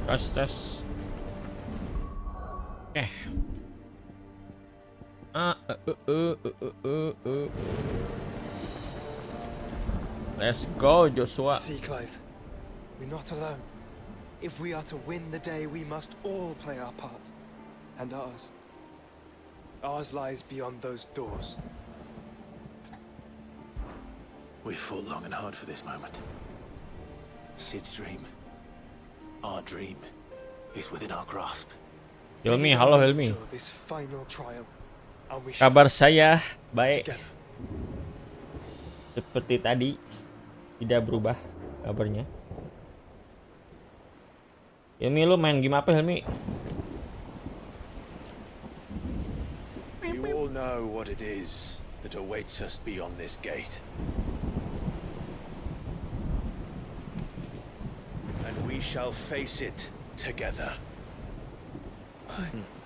Tes. Eh. Let's go, Joshua. See, Clive, we're not alone. If we are to win the day, we must all play our part. And ours. Ours lies beyond those doors. We fought long and hard for this moment. Sid's dream, our dream, is within our grasp. Hilmi, halo Hilmi. This final trial, and we Kabar saya baik. together. Seperti tadi, tidak berubah kabarnya. Hilmi, lu main game apa, Hilmi? You all know what it is that awaits us beyond this gate. And we shall face it together.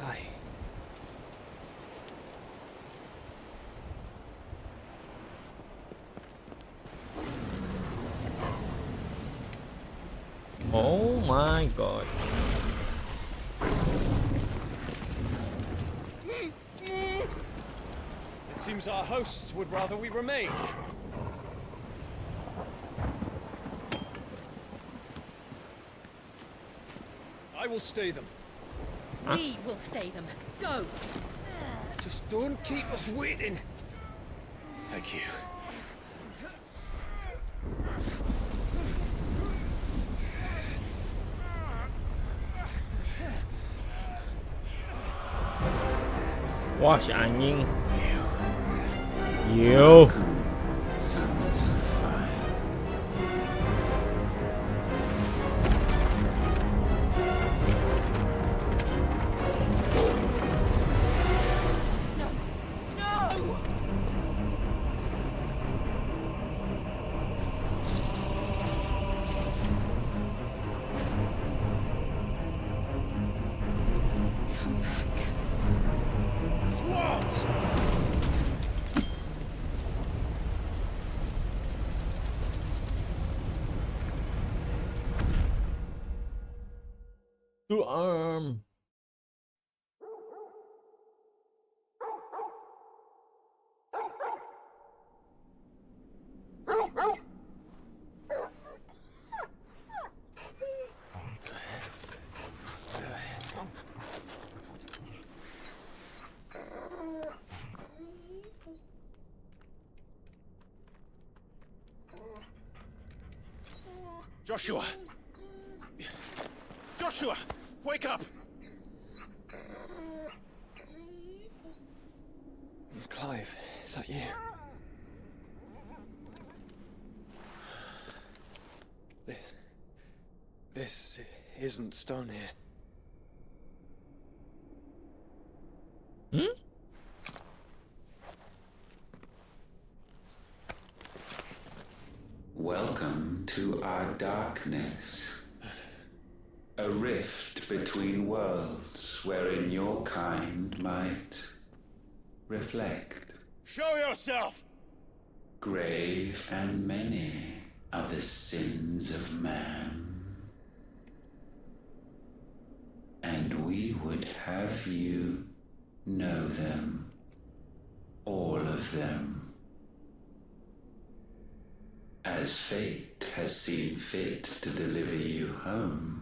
Aye. Oh my god. It seems our hosts would rather we remain. I will stay them. We will stay them. Go! Just don't keep us waiting. Thank you. Wah, si anjing. Yo. Sons of fire. No! No! Come back. What? To arm. Joshua! Joshua! Wake up! Clive, is that you? This isn't stone here. Hmm? Welcome to our darkness. A rift between worlds wherein your kind might reflect. Show yourself! Grave and many are the sins of man. And we would have you know them, all of them, as fate has seen fit to deliver you home.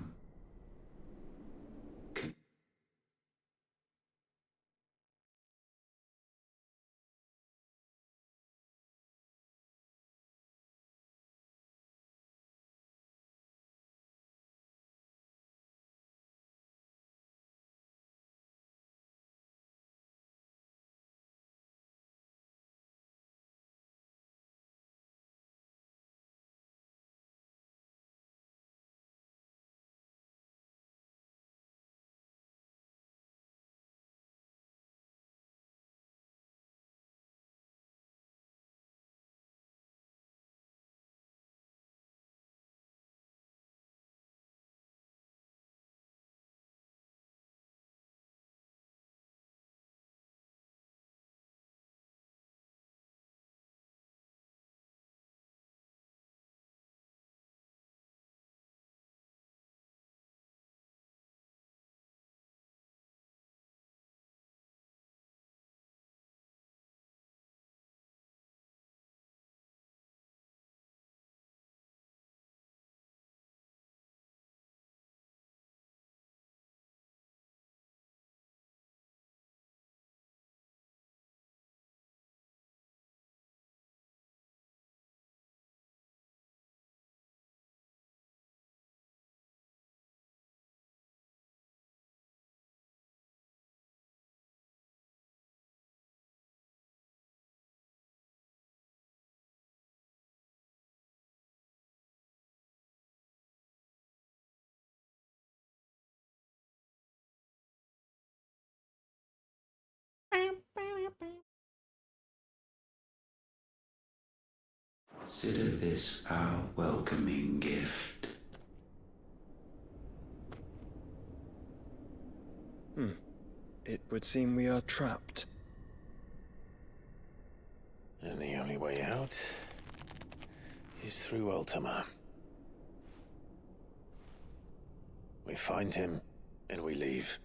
Consider this our welcoming gift. It would seem we are trapped. And the only way out is through Ultima. We find him, and we leave.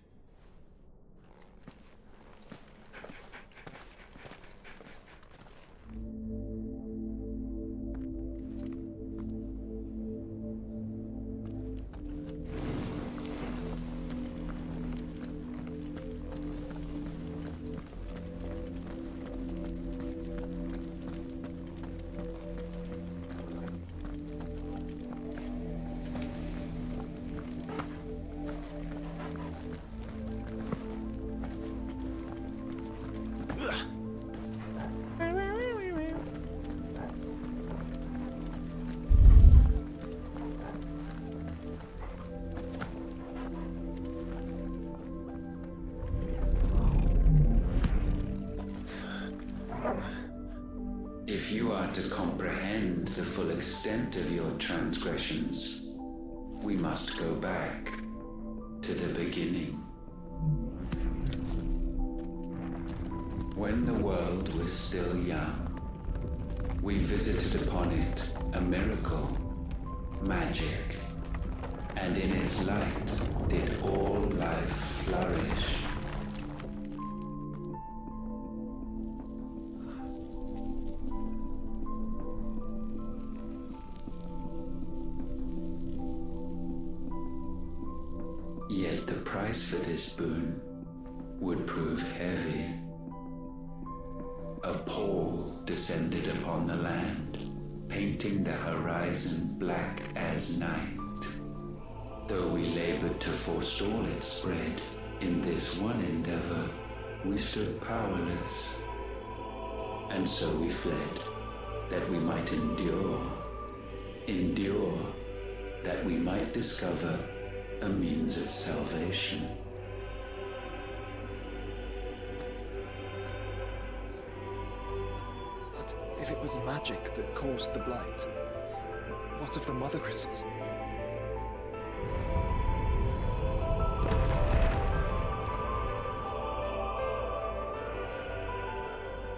If you are to comprehend the full extent of your transgressions, we must go back to the beginning. When the world was still young, we visited upon it a miracle, magic, and in its light did all life flourish. Yet the price for this boon would prove heavy. A pall descended upon the land, painting the horizon black as night. Though we labored to forestall its spread, in this one endeavor we stood powerless. And so we fled, that we might endure, that we might discover a means of salvation. But if it was magic that caused the blight, what of the mother crystals?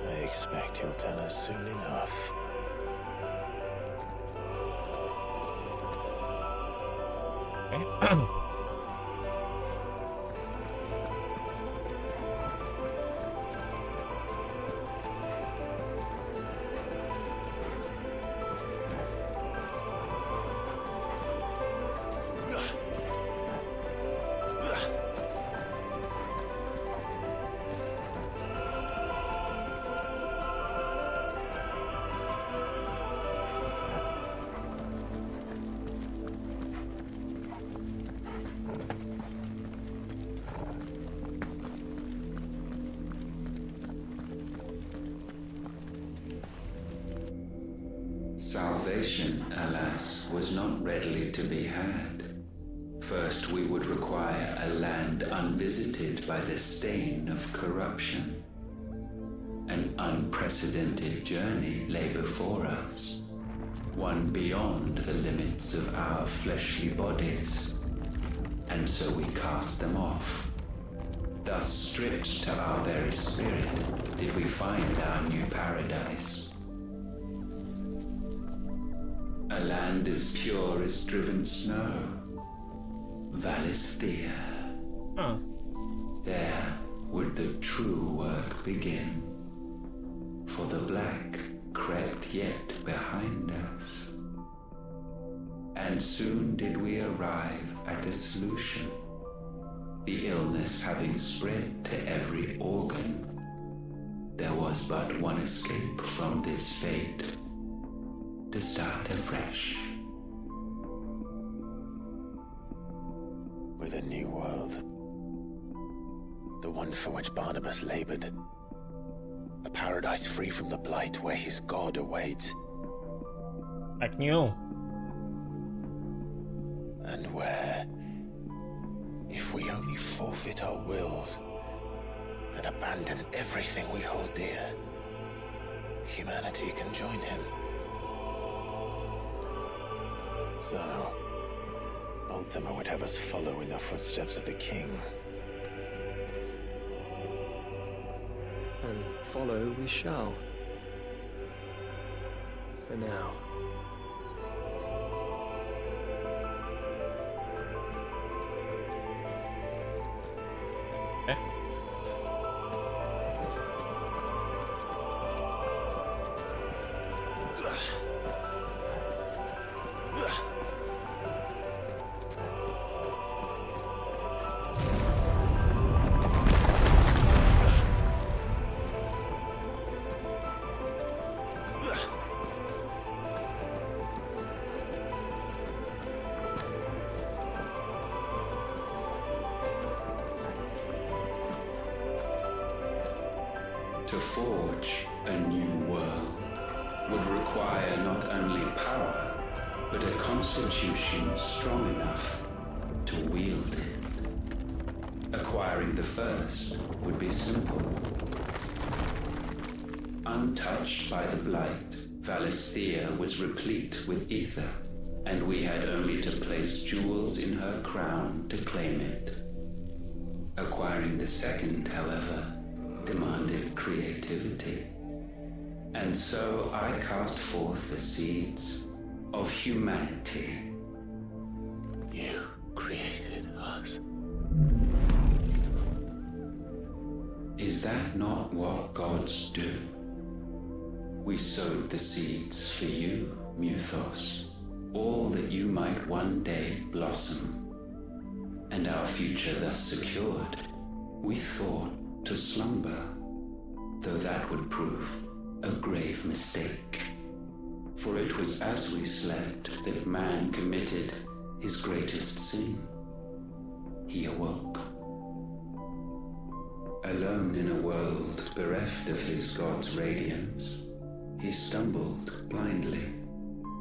I expect he'll tell us soon enough. Salvation, alas, was not readily to be had. First, we would require a land unvisited by the stain of corruption. An unprecedented journey lay before us, one beyond the limits of our fleshly bodies. And so we cast them off. Thus, stripped to our very spirit, did we find our new paradise. A land as pure as driven snow. Valisthea. Huh. There would the true work begin. For the black crept yet behind us. And soon did we arrive at a solution. The illness having spread to every organ, there was but one escape from this fate. To start afresh. With a new world. The one for which Barnabas labored. A paradise free from the blight where his god awaits. Like new. And where, if we only forfeit our wills, and abandon everything we hold dear, humanity can join him. So, Ultima would have us follow in the footsteps of the king. And follow we shall. For now. Eh? To forge a new world would require not only power, but a constitution strong enough to wield it. Acquiring the first would be simple. Untouched by the blight, Valisthea was replete with ether, and we had only to place jewels in her crown to claim it. Acquiring the second, however, demanded creativity. And so I cast forth the seeds of humanity. You created us. Is that not what gods do? We sowed the seeds for you, Muthos, all that you might one day blossom. And our future thus secured, we thought to slumber, though that would prove a grave mistake. For it was as we slept that man committed his greatest sin. He awoke. Alone in a world bereft of his god's radiance, he stumbled blindly,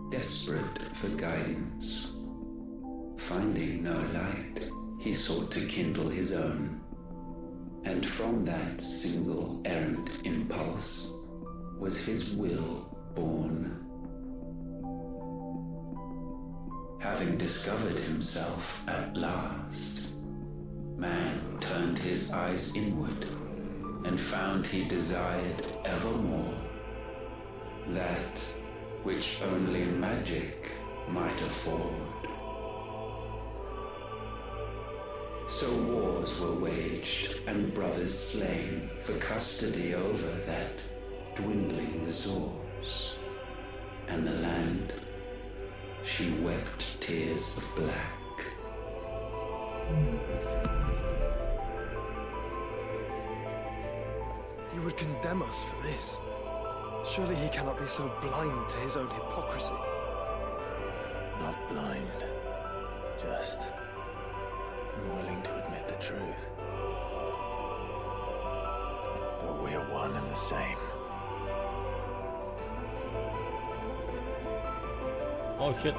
desperate for guidance. Finding no light, he sought to kindle his own. And from that single errant impulse was his will born. Having discovered himself at last, man turned his eyes inward and found he desired evermore that which only magic might afford. So wars were waged and brothers slain for custody over that dwindling resource. And the land, she wept tears of black. He would condemn us for this. Surely he cannot be so blind to his own hypocrisy. Not blind, just unwilling to admit the truth. Though we are one and the same. Oh shit.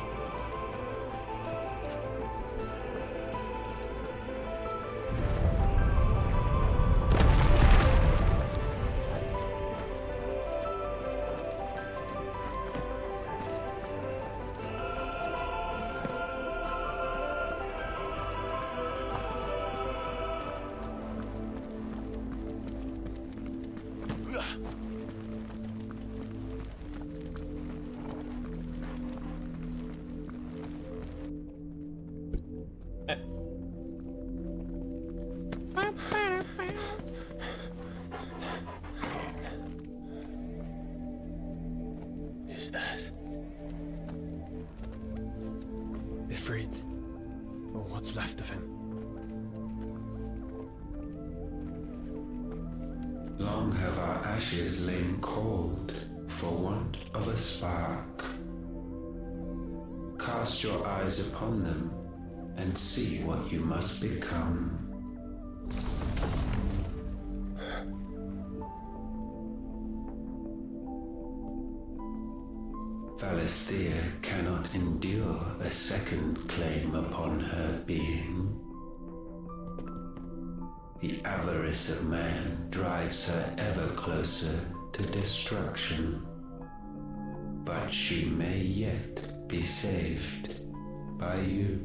Is that Ifrit, or what's left of him. Long have our ashes lain cold for want of a spark. Cast your eyes upon them and see what you must become. Valisthea cannot endure a second claim upon her being. The avarice of man drives her ever closer to destruction. But she may yet be saved by you.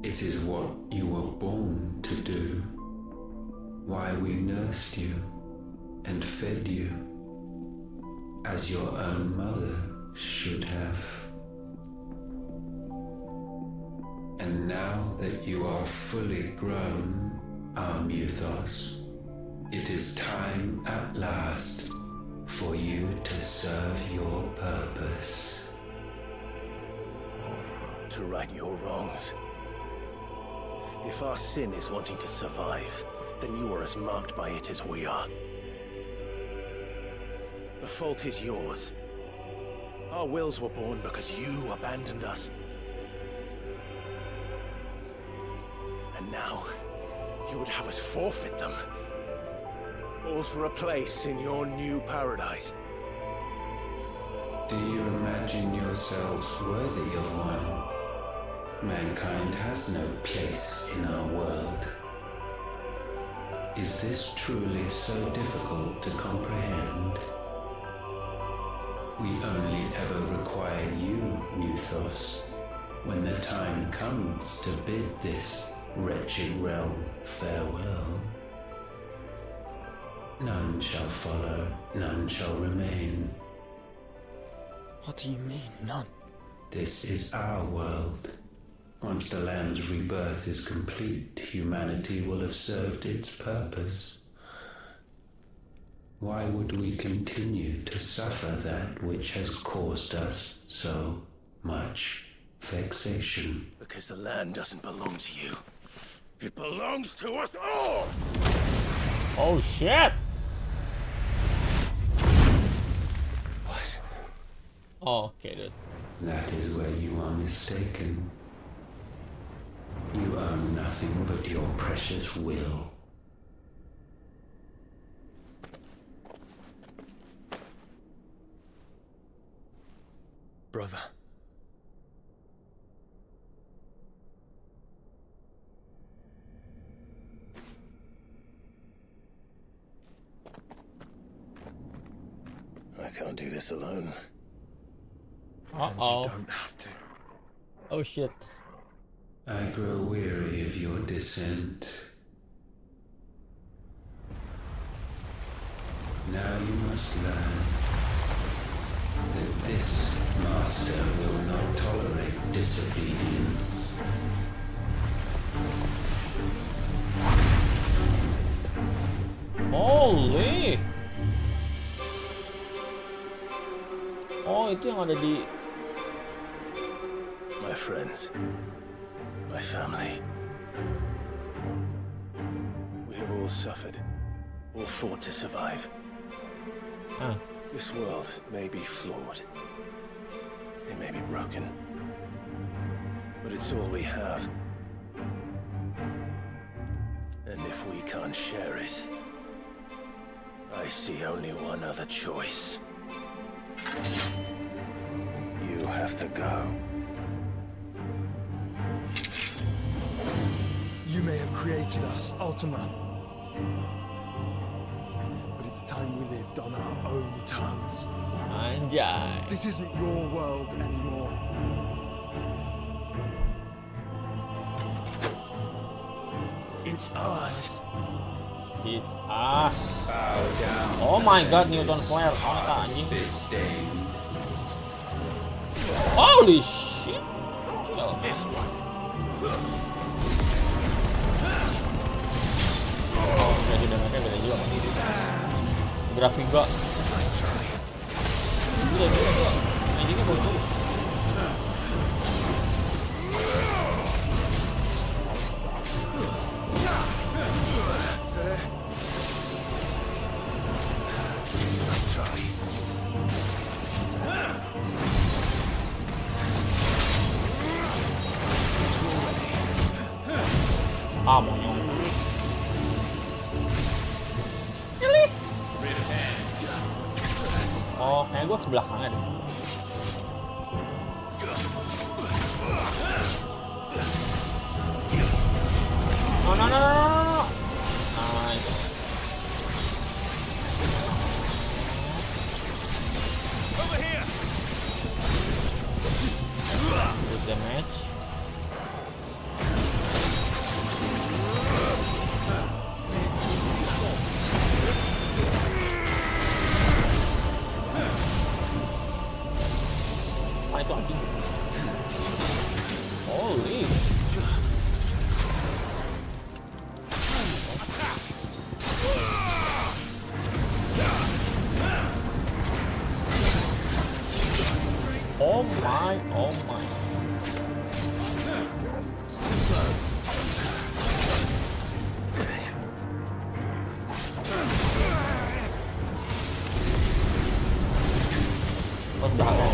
It is what you were born to do, why we nursed you and fed you, as your own mother should have. And now that you are fully grown, our Muthos, it is time at last for you to serve your purpose. To right your wrongs. If our sin is wanting to survive, then you are as marked by it as we are. The fault is yours. Our wills were born because you abandoned us. And now, you would have us forfeit them. All for a place in your new paradise. Do you imagine yourselves worthy of one? Mankind has no place in our world. Is this truly so difficult to comprehend? We only ever require you, Muthos, when the time comes to bid this wretched realm farewell. None shall follow, none shall remain. What do you mean, none? This is our world. Once the land's rebirth is complete, humanity will have served its purpose. Why would we continue to suffer that which has caused us so much vexation? Because the land doesn't belong to you. It belongs to us all! Oh shit! What? Oh, okay, dude. That is where you are mistaken. You own nothing but your precious will. Brother. I can't do this alone. And you Uh-oh. don't have to. Oh shit. I grow weary of your dissent. Now you must learn that this master will not tolerate disobedience. Holy. Oh, itu yang ada di My friends. My family. We have all suffered. All fought to survive. ah. This world may be flawed. It may be broken. But it's all we have. And if we can't share it, I see only one other choice. You have to go. You may have created us, Ultima. But it's time we lived on our own terms. Anjay. This isn't your world anymore. It's us. It's us. Bow down. Oh my god, Newton Flare. Mata anjing. This stained. Holy shit. Chill. This one. Oh, jadi dengarnya beda juga. Grafik gak. Gila. Anjingnya bagus. Ah, monyong. Oh, kayaknya gue ke belakangnya deh. No, no, no, no, no. Nice. Over here. Good damage. Apa itu anjing? Holy. Oh my, oh my. Oh, bahaya.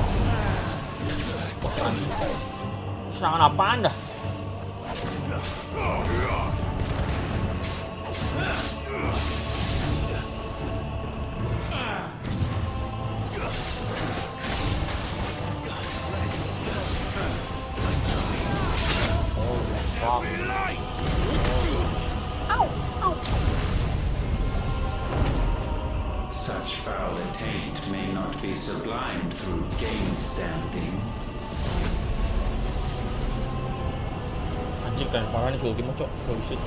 Serangan apaan dah? Such foul attaint may not be sublimed through game standing. Anjing kan parah nih skill game cok. Holy shit.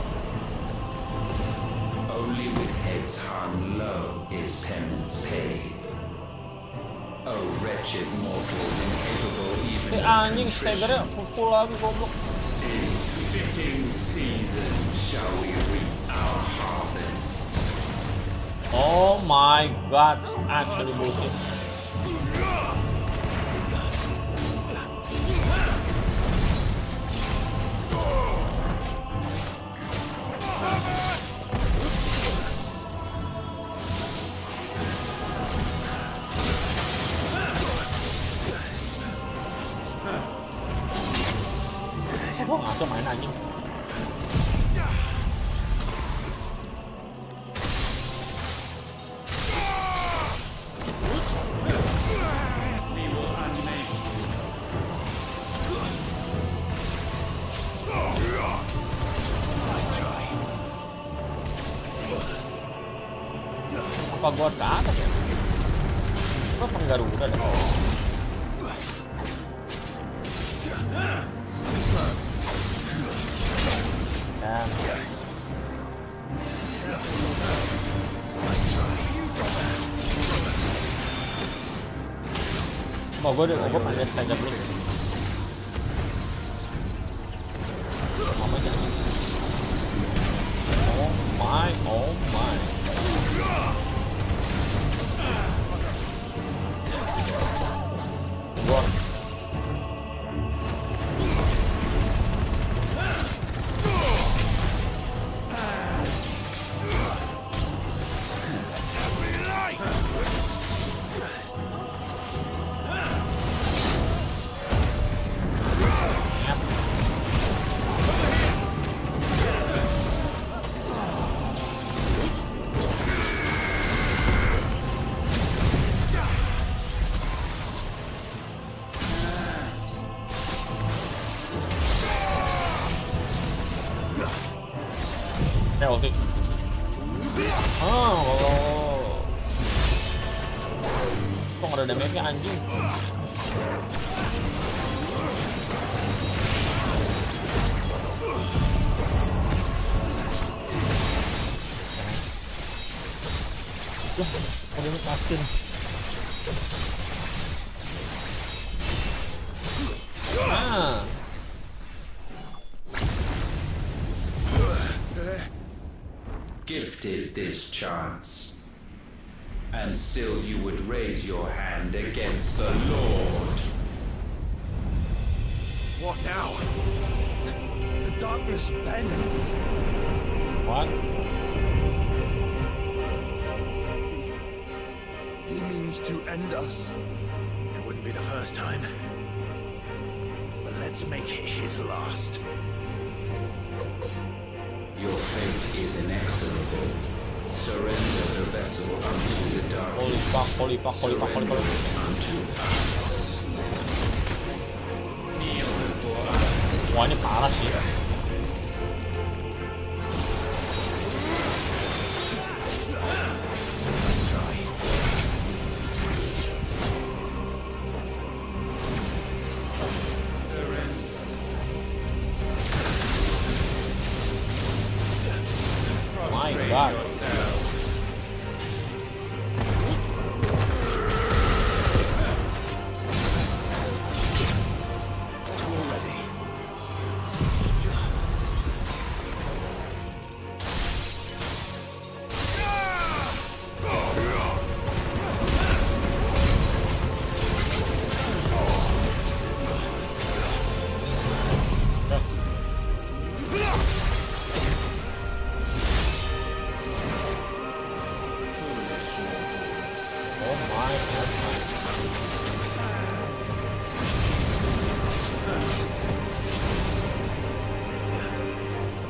Only with heads hung low is penance paid. Oh, wretched mortals incapable even Anjing of staggernya contrition. full lagi goblok. In fitting season shall we reap our harvest. Oh my god, actually bullshit. Oh, ngaco main anjing. Apa gua ke atas ya? Gua pakai Garuda deh. Dan gue pakai stagger dulu. Mama jadi. Oh my, oh my. Gua oke. Oh. Kok nggak ada damage-nya anjing? Wah, kok damage asin. Ah. Gifted this chance, and still you would raise your hand against the Lord. What now? The darkness bends. What? He means to end us. It wouldn't be the first time. But let's make it his last. Your fate is inexorable. Surrender the vessel unto the darkness. Holy fuck, holy fuck, holy fuck, holy fuck. Unto us. Kneel before us. Wah, ini parah sih. god.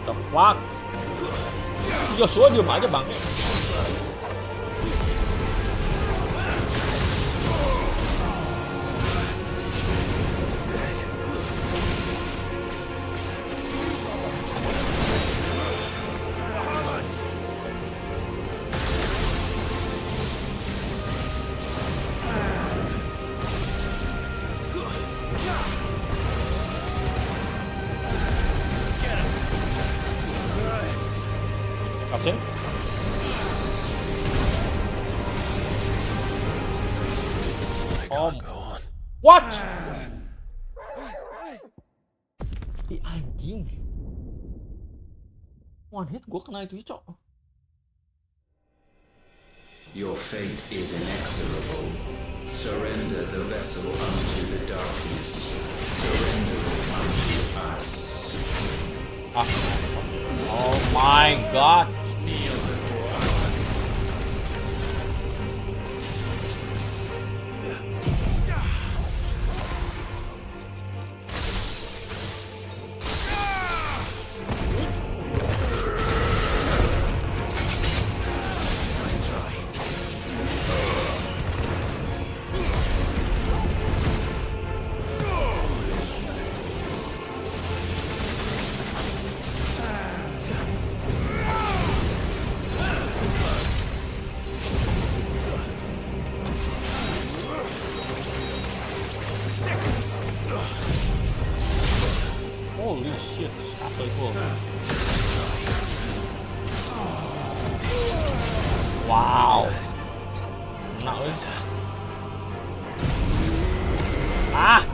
The fuck? Joshua diem aja bang. Kapten? What? Ih anjing. One hit gua kena itu, cok. Your fate is inexorable. Surrender the vessel unto the darkness. Surrender it unto us. Oh my god. Holy shit, apa itu? Wow. Enak weh. Ah.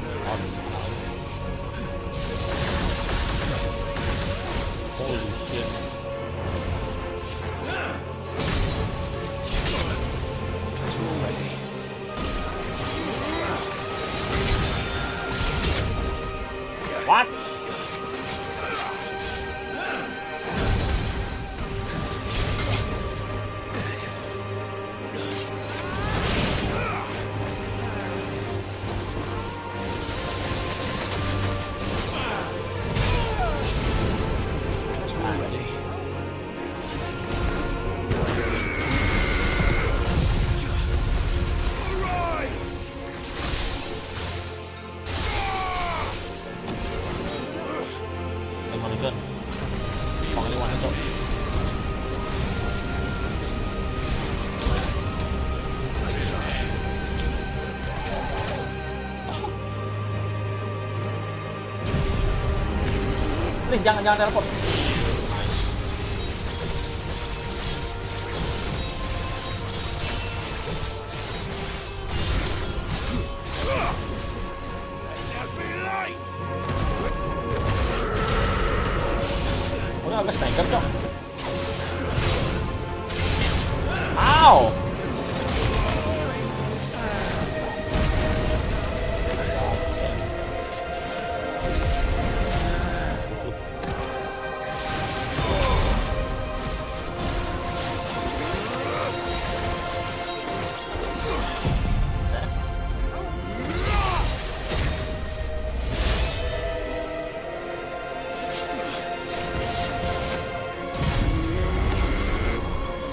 Holy shit. What? Panglima itu. Jangan telepon. Udah agak sniper, cok. Ow.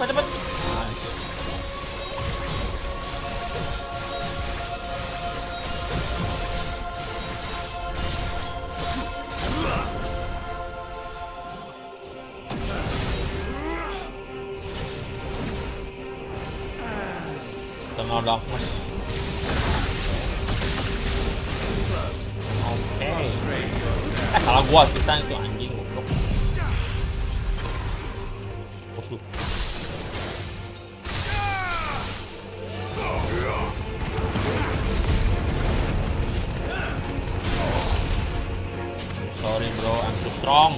Cepet. Tengah darkness. Oke. Salah gua kita itu anjing goblok. strong.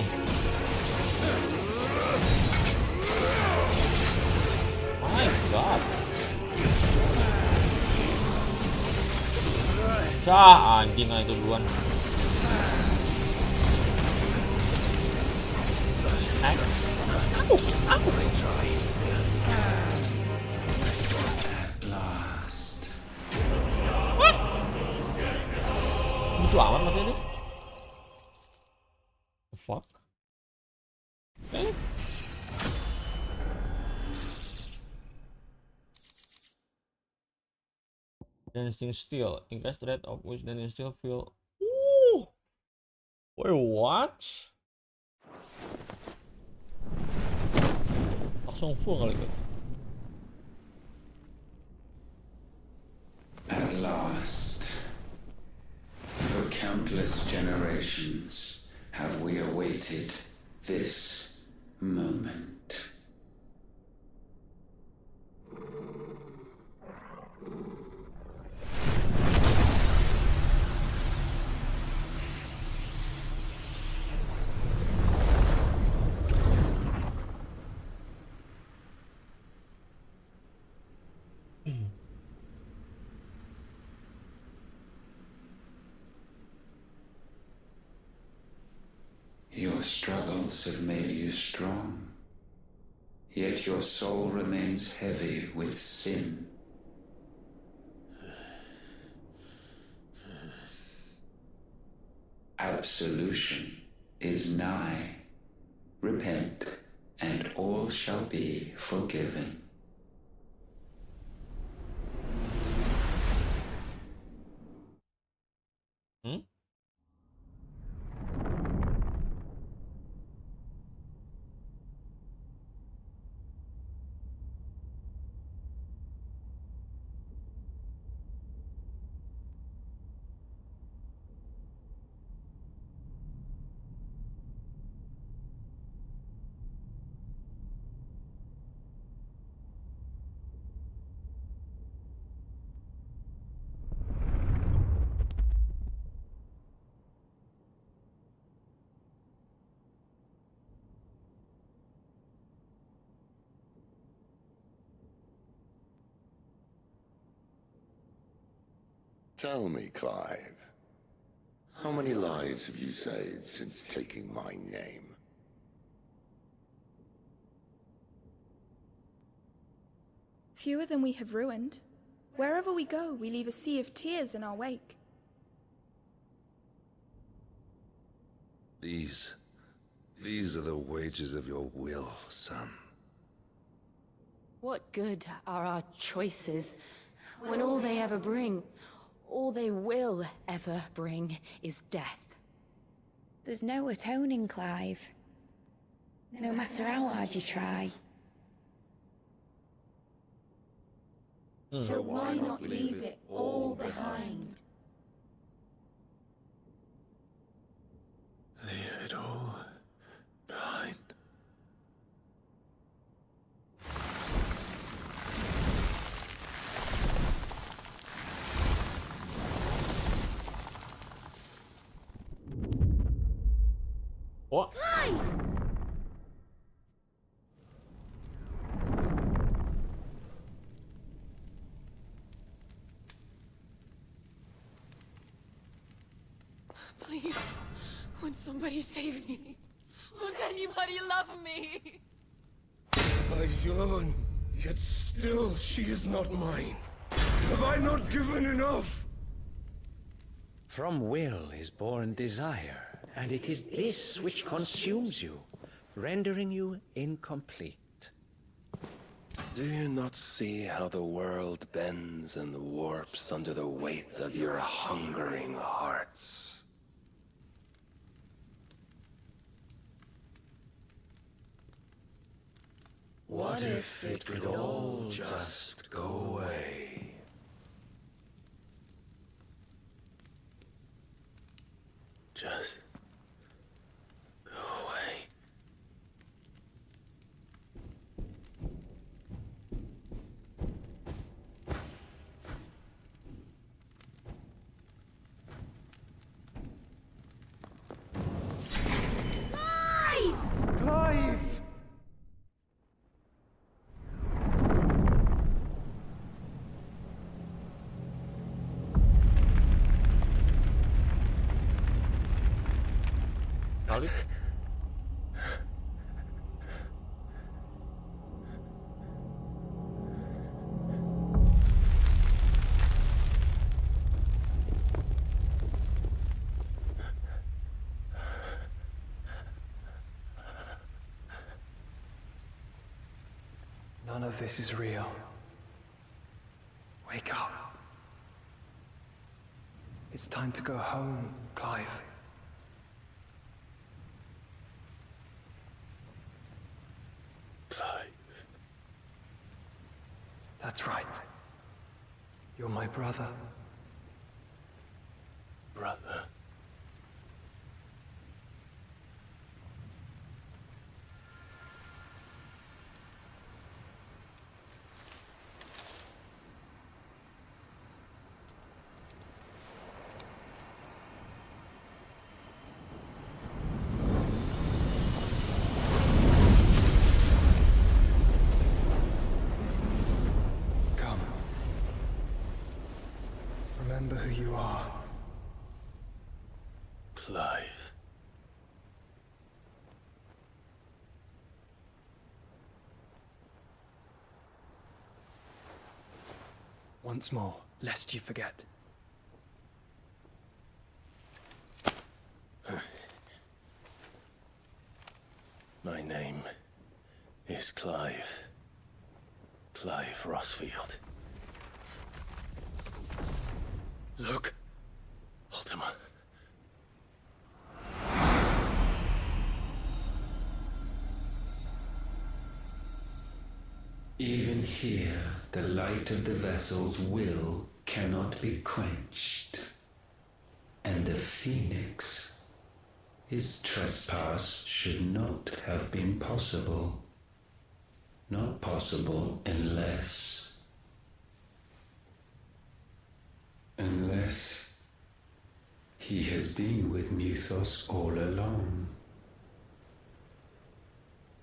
My god. Cah, anjing itu duluan. At last. Lucu amat masih ini. The fuck? Eh? Dancing still, increase the rate of which dancing still feel. Ooh. Wait, what? Langsung full kali gitu. At last. For countless generations have we awaited this moment. Your struggles have made you strong, yet your soul remains heavy with sin. Absolution is nigh. Repent, and all shall be forgiven. Hmm? Tell me, Clive, how many lives have you saved since taking my name? Fewer than we have ruined. Wherever we go, we leave a sea of tears in our wake. These are the wages of your will, son. What good are our choices when all they ever bring, all they will ever bring, is death? There's no atoning, Clive. No matter how hard you try. So why not leave it all behind? Leave it all behind. What? Please, won't somebody save me? Won't anybody love me? I yearn, yet still she is not mine. Have I not given enough? From will is born desire, and it is this which consumes you, rendering you incomplete. Do you not see how the world bends and warps under the weight of your hungering hearts? What if it could all just go away? Just go away. kali. None of this is real. Wake up. It's time to go home, Clive. Clive. That's right. You're my brother. Brother. Come. Remember who you are. Clive. Once more, lest you forget. My name is Clive. Clive Rossfield. Look. Ultima. Even here, the light of the vessel's will cannot be quenched. And the Phoenix, his trespass should not have been possible. Not possible unless he has been with Muthos all along.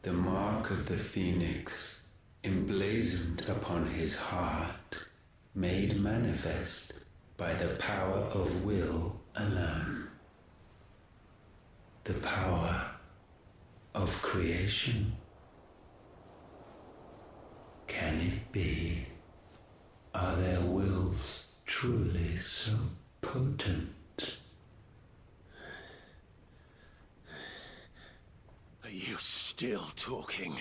The mark of the Phoenix, emblazoned upon his heart, made manifest by the power of will alone. The power of creation. Can it be? Are their wills truly so potent? Are you still talking?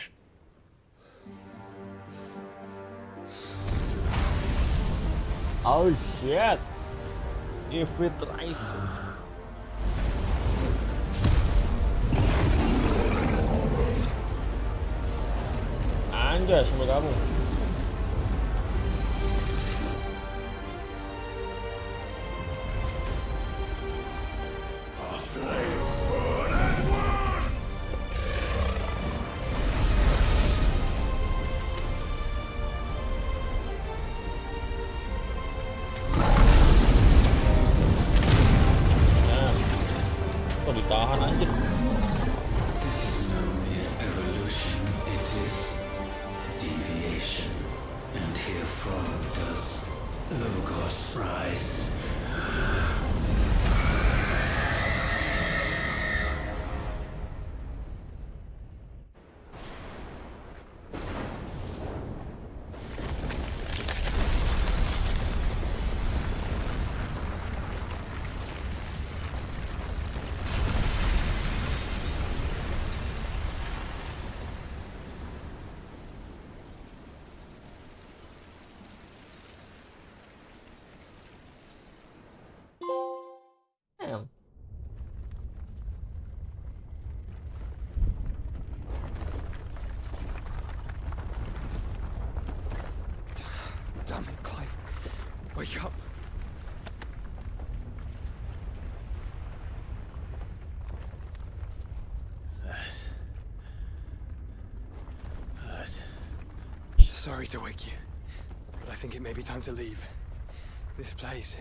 Oh shit. Ifrit Rise. Anjay, semua gabung. Kok ditahan anjir? This is no mere evolution, it is deviation. And herefrom does Logos rise. Damn. Damn it, Clive. Wake up. That. Sorry to wake you, but I think it may be time to leave. This place.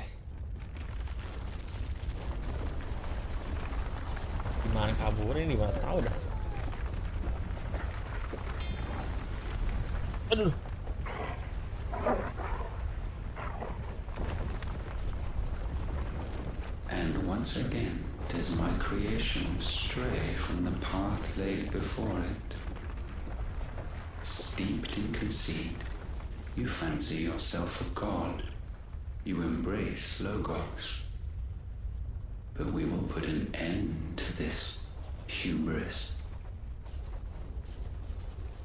Gimana kaburnya nih, mana tahu dah. Aduh. And once again, does my creation stray from the path laid before it? Steeped in conceit, you fancy yourself a god. You embrace Logos. But we will put an end to this hubris.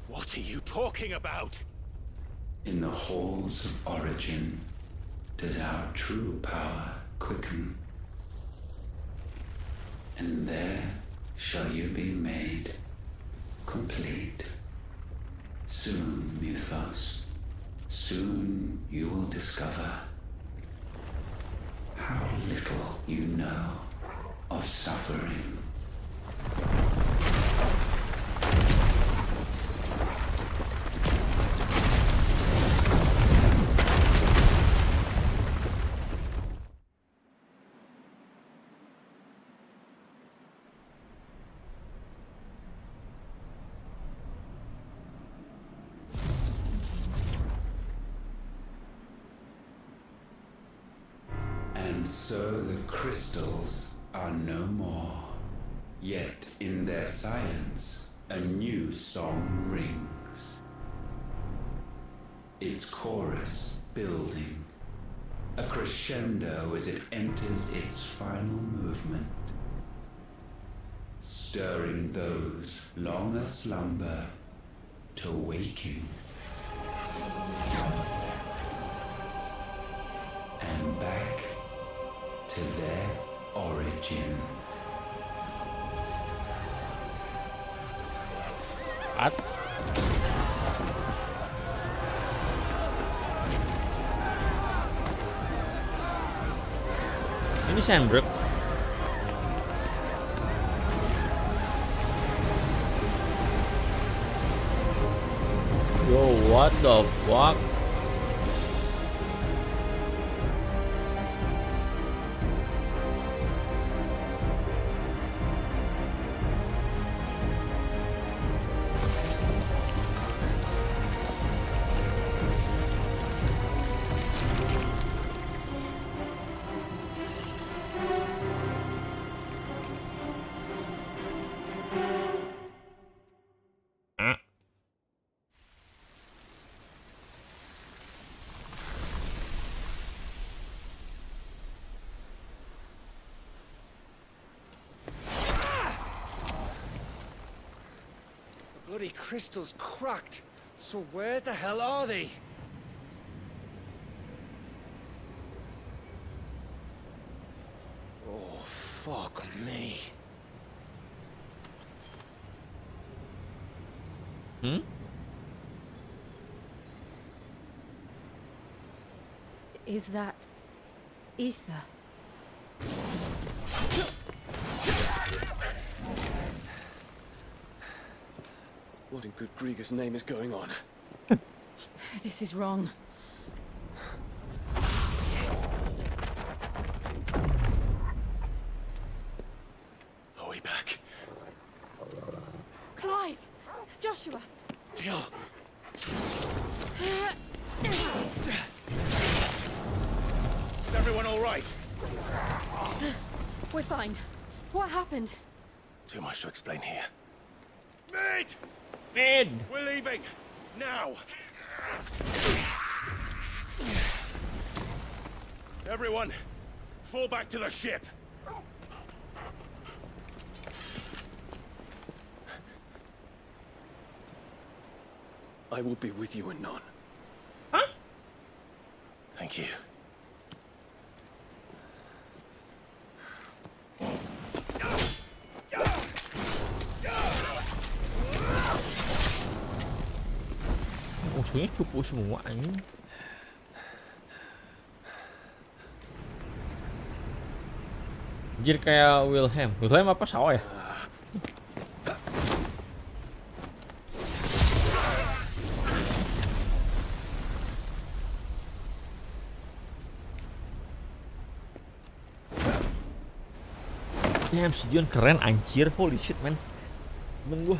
What are you talking about? In the halls of origin does our true power quicken. And there shall you be made complete. Soon, Mythos, soon you will discover how little you know of suffering. And so the crystals are no more. Yet in their silence, a new song rings. Its chorus building, a crescendo as it enters its final movement, stirring those long aslumber to waking. And back to their origin. What? Ini Sandberg. Yo, what the fuck? Bloody crystal's cracked. So where the hell are they? Oh, fuck me. Is that ether? What in good Grieger's name is going on? This is wrong. Are we back? Clive! Joshua! Jill! Is everyone all right? We're fine. What happened? Too much to explain here. Mid! We're leaving! Now! Everyone, fall back to the ship! I will be with you anon. Huh? Thank you. Musuhnya cupu semua anjing. Anjir kayak Wilhelm. Wilhelm apa sawah ya? Damn, si Dion keren anjir. Holy shit, man. Temen gua.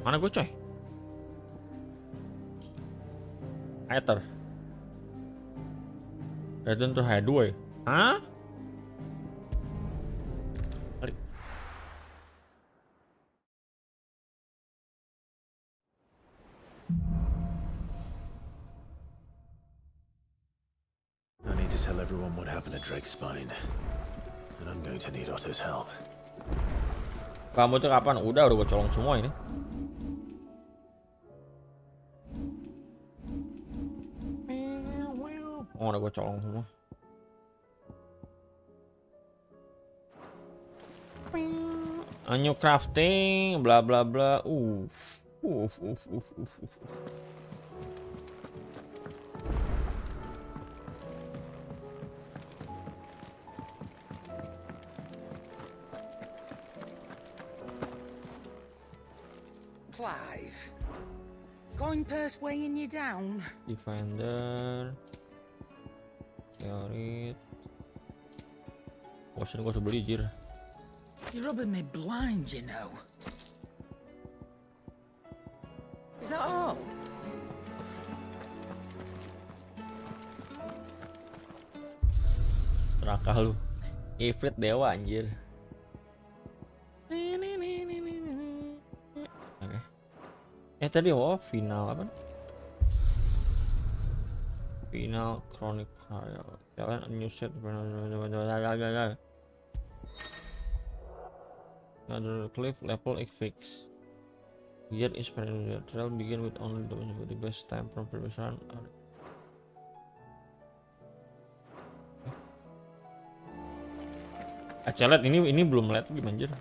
Mana gue coy? Ether. Return to hideaway. Hah? Balik. I need to tell everyone what happened at Drake's Spine. And I'm going to need Otto's help. Kamu tuh kapan? Udah gue colong semua ini. Oh, udah gue colong semua. A new crafting, bla bla bla. Clive, going purse weighing you down? Defender, Theorit. Potion gue harus beli jir. You're rubbing me blind, you know. Is that all? Serakah lu. Ifrit dewa anjir. Oke. Tadi final apa? Final Chronic Trial. Jalan a new set. Another cliff level fix. Here is the trail begin with only the best time from previous run. Acelet ini belum lihat gimana anjir.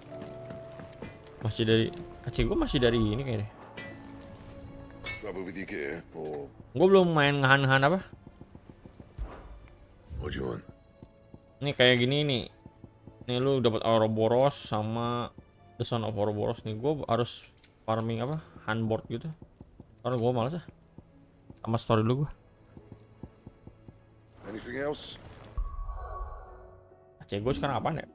Masih dari gue masih dari ini kayaknya. Trouble with your gear, or Gue belum main ngehan apa. what do you want? Ini kayak gini nih. Nih lu dapat Ouroboros sama The Son of Ouroboros nih. Gue harus farming apa? Handboard gitu. Karena gue malas ya. Sama story dulu gue. Anything else? Gue sekarang apaan ya?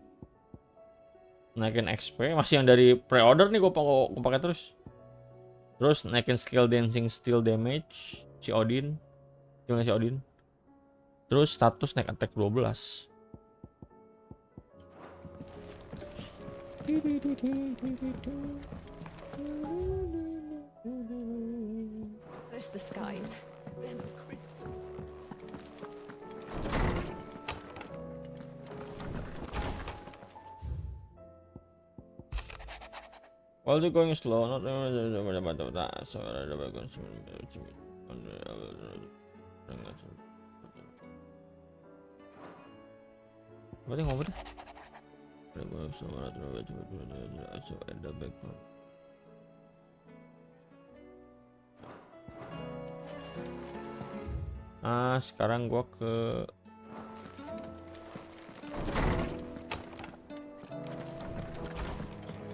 Naikin XP masih yang dari pre-order nih gue pakai terus. Terus naikin skill dancing steel damage si Odin. Gimana si Odin? Terus status naik attack 12. First the skies, then the crystal. While they're going slow, not berarti ngomong deh. Sekarang gua ke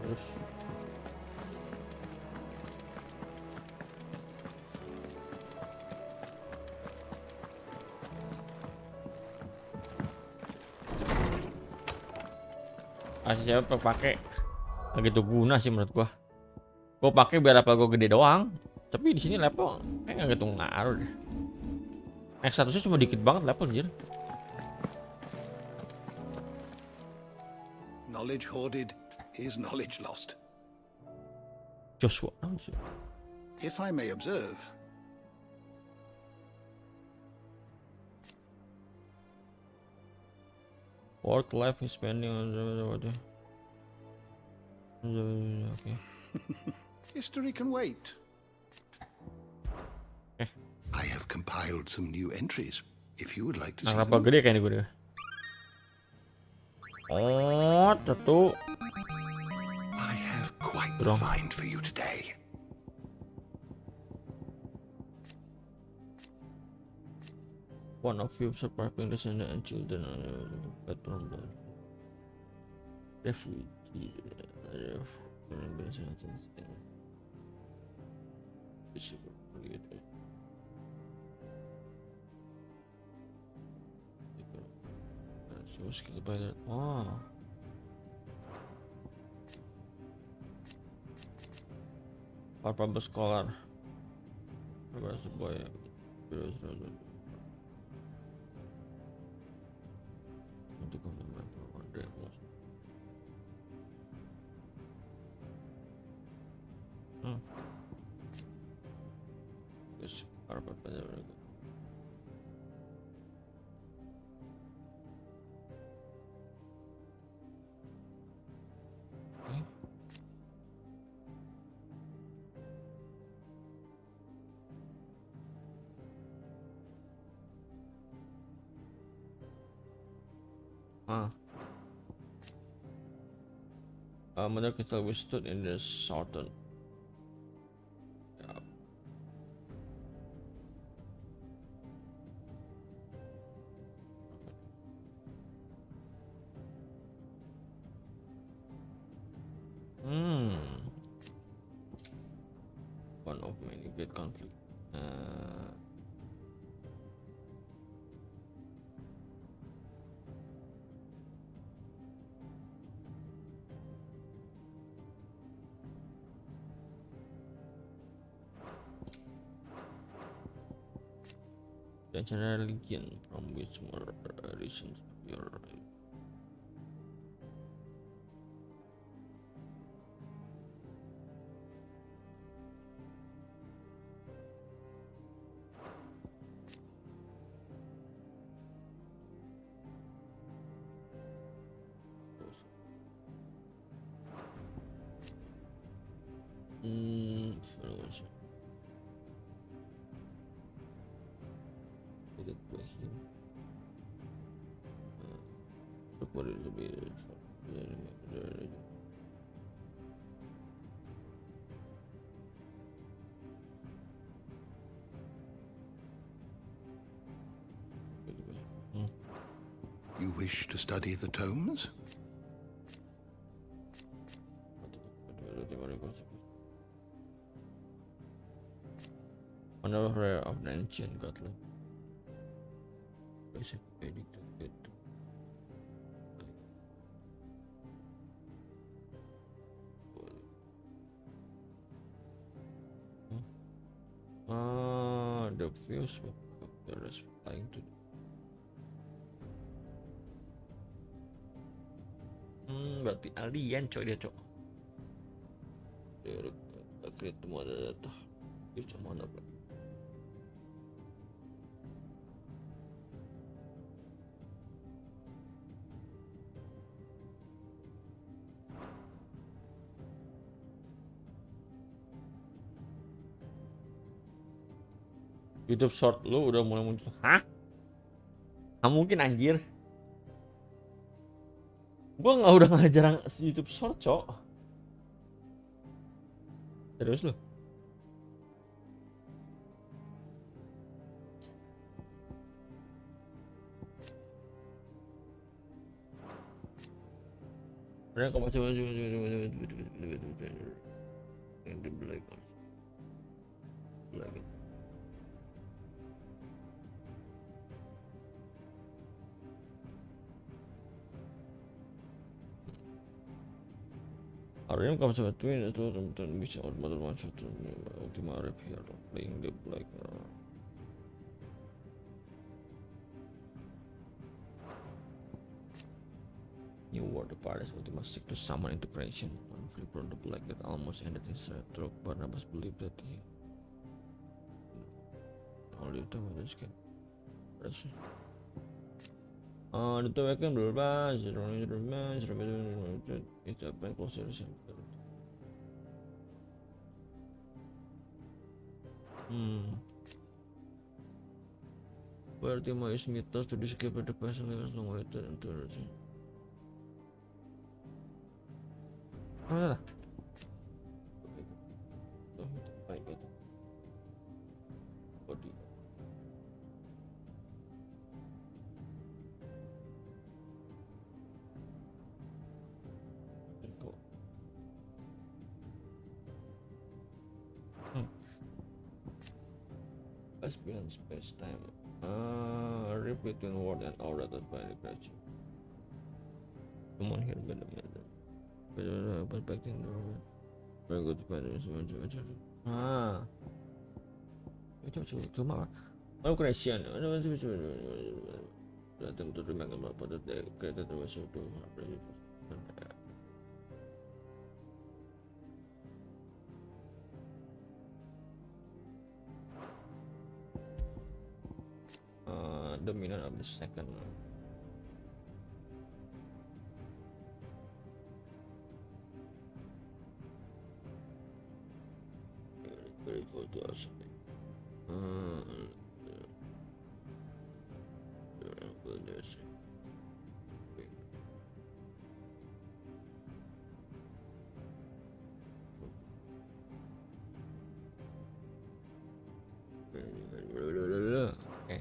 terus siapa pakai nggak gitu guna sih menurut gua. Gua pakai biar apa gua gede doang. Tapi di sini level kayak nggak gitu ngaruh deh. X statusnya cuma dikit banget level anjir. Knowledge hoarded is knowledge lost. Joshua. If I may observe. Work life is spending on okay. History can wait. I have compiled some new entries. If you would like to see Berapa them. gede kayaknya gue deh. Oh, tentu. I have quite the find for you today. One of you surviving descendant and children but from the refugee skill by that. Oh. purpose scholar. Where's the boy? Yes, Mother crystal withstood in the southern. Yeah. One of many great conflict. The ancient religion from which more regions your what is it? You wish to study the tomes? Another rare of the ancient godly. Basic Vedic to get. The views of the rest flying to. Berarti alien coy dia cok. Create semua data. Itu cuma apa? YouTube short lu udah mulai muncul. Hah? Nggak mungkin anjir. Gua udah nggak jarang YouTube short, cok. Serius lu? Mereka masih yang di black. Aryan comes between the two and miss out mother one shot to Ultima rep here playing the black. New world the parties Ultima seek to summon into creation. One flip on the black that almost ended his stroke. Barnabas believed that he only the others can. The two can blast, it's a bank closer to where the most mythos to escape the person lives long way to enter. Beyond space time, rip between world and aura that by the creature. Come on here, but back in the world. Ah, cuma oh creation. Datang terus makan pada kereta termasuk tuh. Dominant of the second. Very photo aspect. Okay.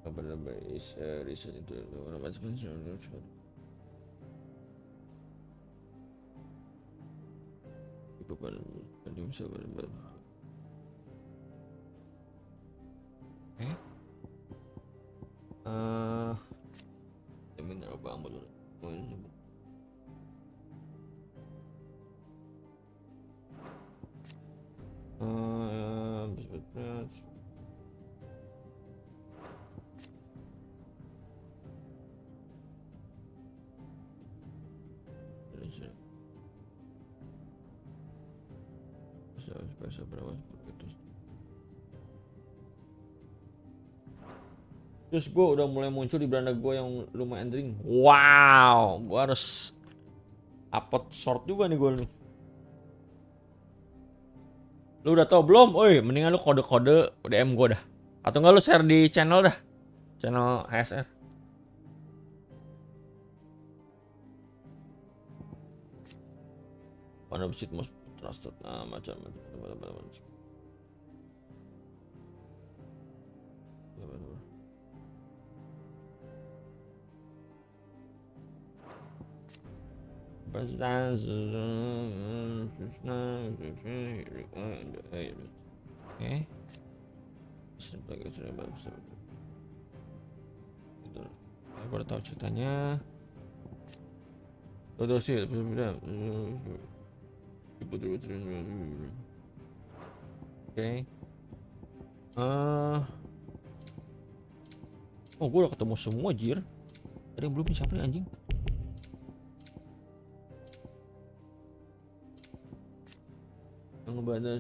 Apa is research itu orang macam seminar apa amal bahasa berapa terus gue udah mulai muncul di beranda gue yang lumayan ring. Wow, gue harus upload short juga nih gue nih. Lu udah tau belum? Oi, mendingan lu kode-kode DM gue dah. Atau enggak lu share di channel dah. Channel HSR. One of the most trusted macam. Aku udah tahu ceritanya. Udah sih, oke. Oh, gue udah ketemu semua jir. Ada yang belum siapa nih anjing? Yang ngebaca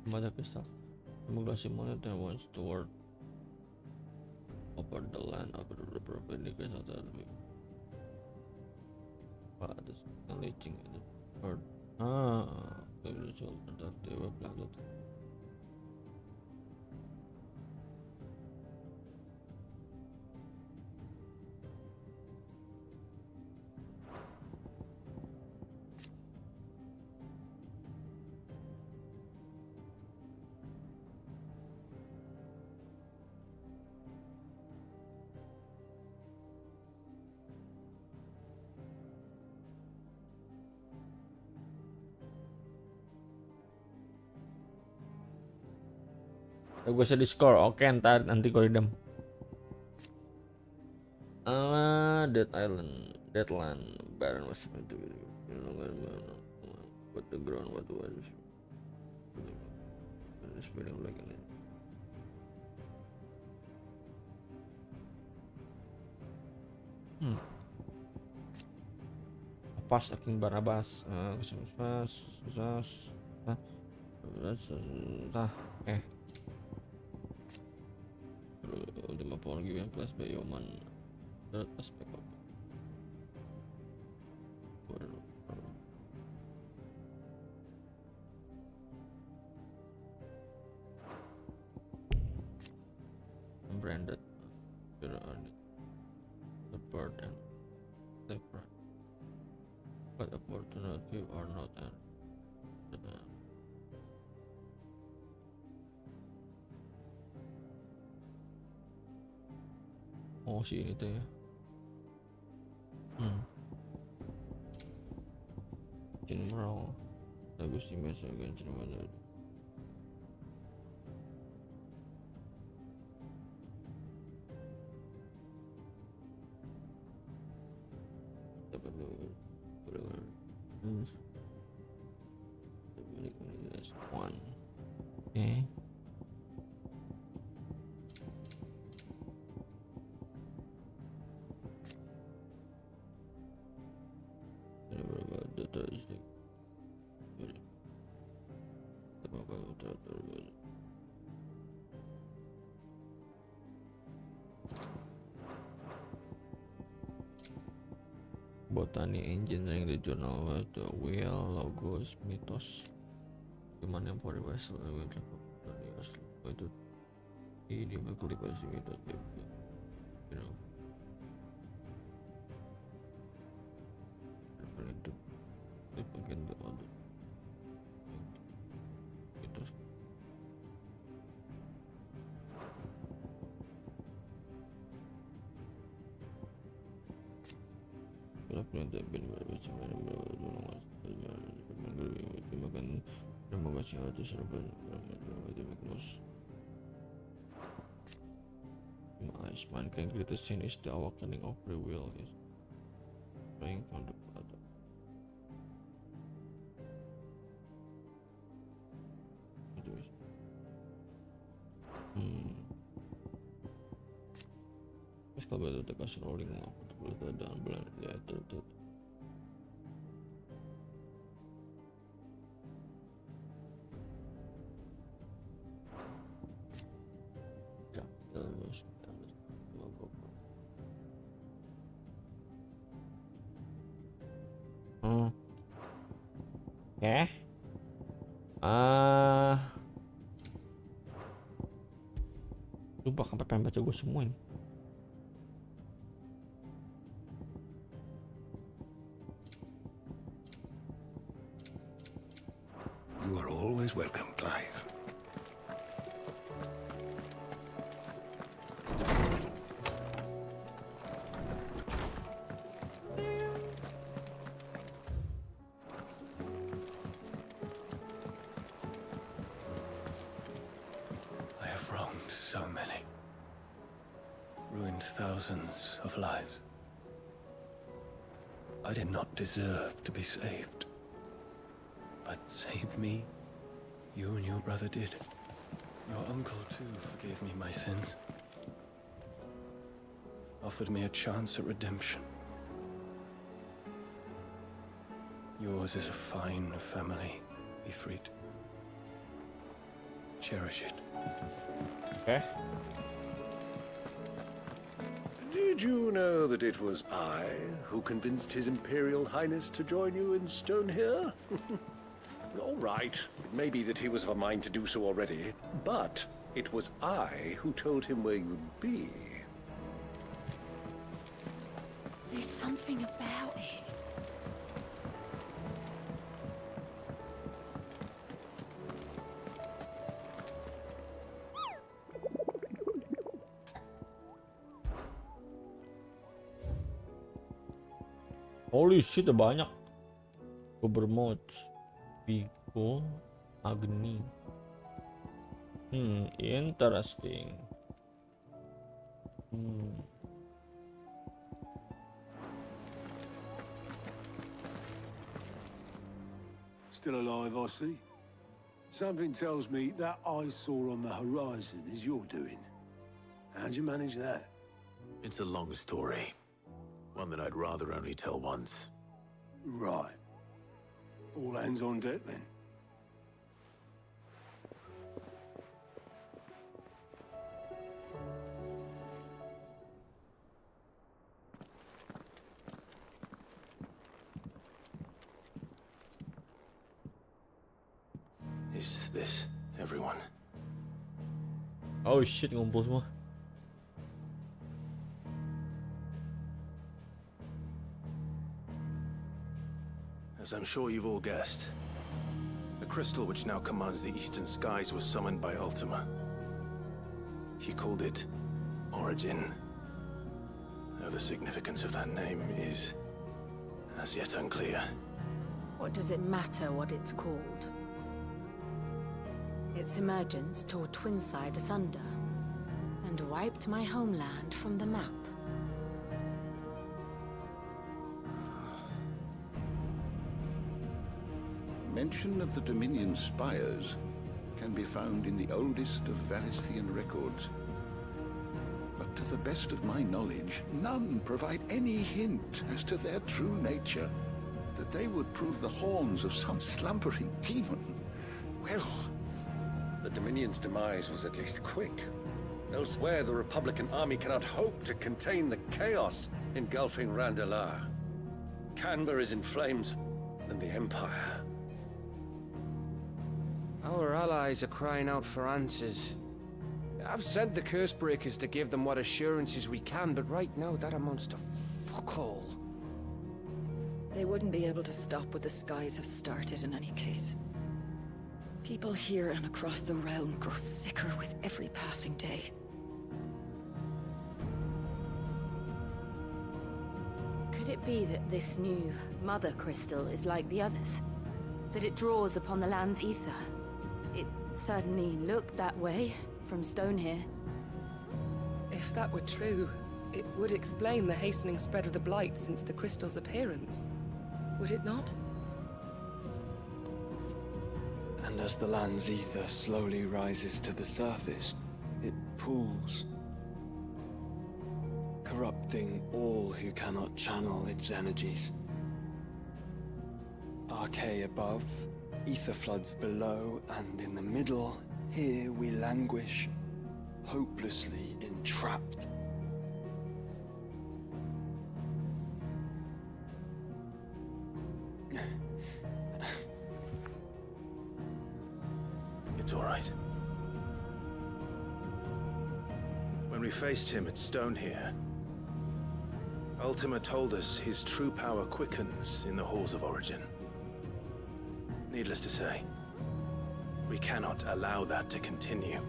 banyak kristal. Menglasi monet yang wants to work over the land over the perpendicular atau lebih. Ada leaching itu. Spiritual dewa planet. Gue bisa di score, oke ntar nanti gue redem. Dead Island, Deadland, Baron was what the ground, what was this feeling like ini. Apa King Barnabas, Ultima Power given plus by human aspect of branded the bird and the pride, but opportunity or not and oh si ini tuh ya. General boosting myself against the weather. One. Okay. Botany Engineering, the journal, the wheel, logos, mitos, gimana yang for vessel, itu ini mengkultivasi mitos, you know, itu bagian the other mitos. Mankind greatest sin is the awakening of free will, is trying from the other. Terus kalau itu tegas rolling apa tuh dan bulan ya terus. Oke. Lupa sampai pengen baca gue semua ini. You are always welcome, Clive. I have wronged so many. Ruined thousands of lives. I did not deserve to be saved. But save me, you and your brother did. Your uncle, too, forgave me my sins. Offered me a chance at redemption. Yours is a fine family, Ifrit. Cherish it. Okay. Did you know that it was I who convinced His Imperial Highness to join you in stone here? All right, it may be that he was of a mind to do so already, but it was I who told him where you'd be. There's something about it. Holy shit, banyak. Overmod, Pico, Agni. Interesting. Still alive, I see. Something tells me that eyesore on the horizon is your doing. How'd you manage that? It's a long story. One that I'd rather only tell once. Right. All hands on deck, then. Is this everyone? Oh shit, ngumpul semua. As I'm sure you've all guessed, the crystal which now commands the eastern skies was summoned by Ultima. He called it Origin. Though the significance of that name is as yet unclear. What does it matter what it's called? Its emergence tore Twinside asunder and wiped my homeland from the map. Mention of the Dominion spires can be found in the oldest of Valisthian records. But to the best of my knowledge, none provide any hint as to their true nature. That they would prove the horns of some slumbering demon. Well... The Dominion's demise was at least quick. Elsewhere, the Republican army cannot hope to contain the chaos engulfing Randalar. Canva is in flames, and the Empire. Our allies are crying out for answers. I've sent the Cursebreakers to give them what assurances we can, but right now that amounts to fuck all. They wouldn't be able to stop what the skies have started in any case. People here and across the realm grow sicker with every passing day. Could it be that this new Mother Crystal is like the others? That it draws upon the land's ether? It certainly looked that way from stone here. If that were true, it would explain the hastening spread of the Blight since the crystal's appearance. Would it not? And as the land's ether slowly rises to the surface, it pools, corrupting all who cannot channel its energies. Archay above, ether floods below, and in the middle, here we languish, hopelessly entrapped. It's all right. When we faced him at Stone here, Ultima told us his true power quickens in the halls of origin. Needless to say, we cannot allow that to continue.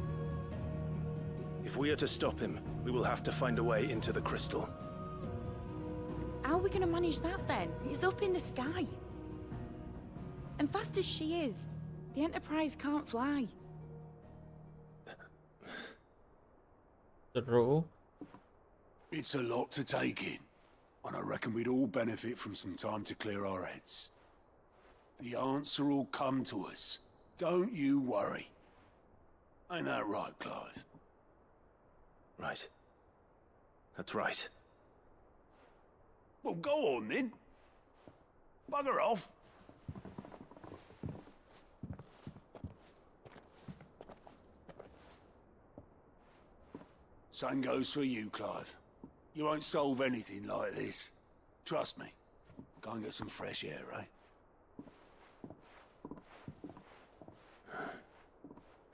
If we are to stop him, we will have to find a way into the crystal. How are we gonna manage that then? It's up in the sky. And fast as she is, the Enterprise can't fly. True. It's a lot to take in, and I reckon we'd all benefit from some time to clear our heads. The answer will come to us. Don't you worry. Ain't that right, Clive? Right. That's right. Well, go on then. Bugger off. Same goes for you, Clive. You won't solve anything like this. Trust me. Go and get some fresh air, eh?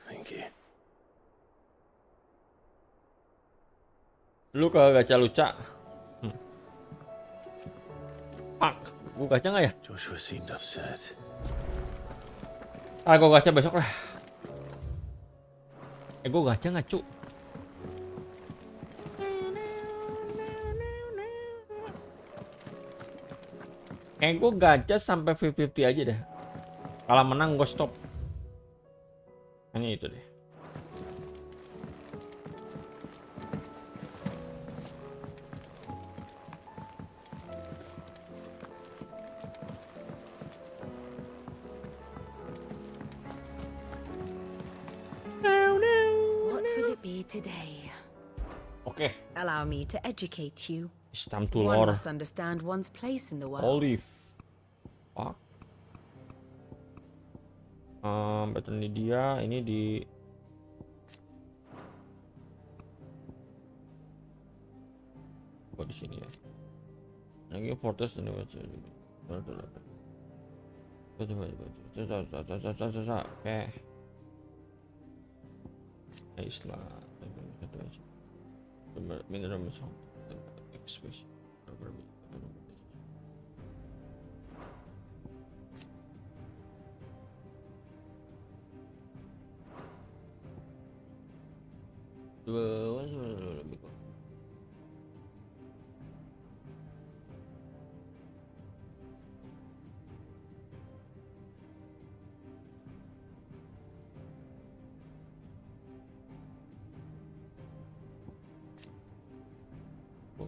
Thank you. Lu ke gacha-luca. Fuck, gua gacha nggak ya? Joshua seemed upset. Gua gacha besok lah. Gua gacha nggak, cu? Gue gacha sampai 50-50 aja deh. Kalau menang gue stop. Hanya itu deh. What will it be today? Oke. Allow me to educate you. It's time to One lore. must understand one's place in the world. Holy fuck. Betul ini dia, ini di di sini ya. Lagi Fortress ini baca. Oke. Islam. Mineral expression.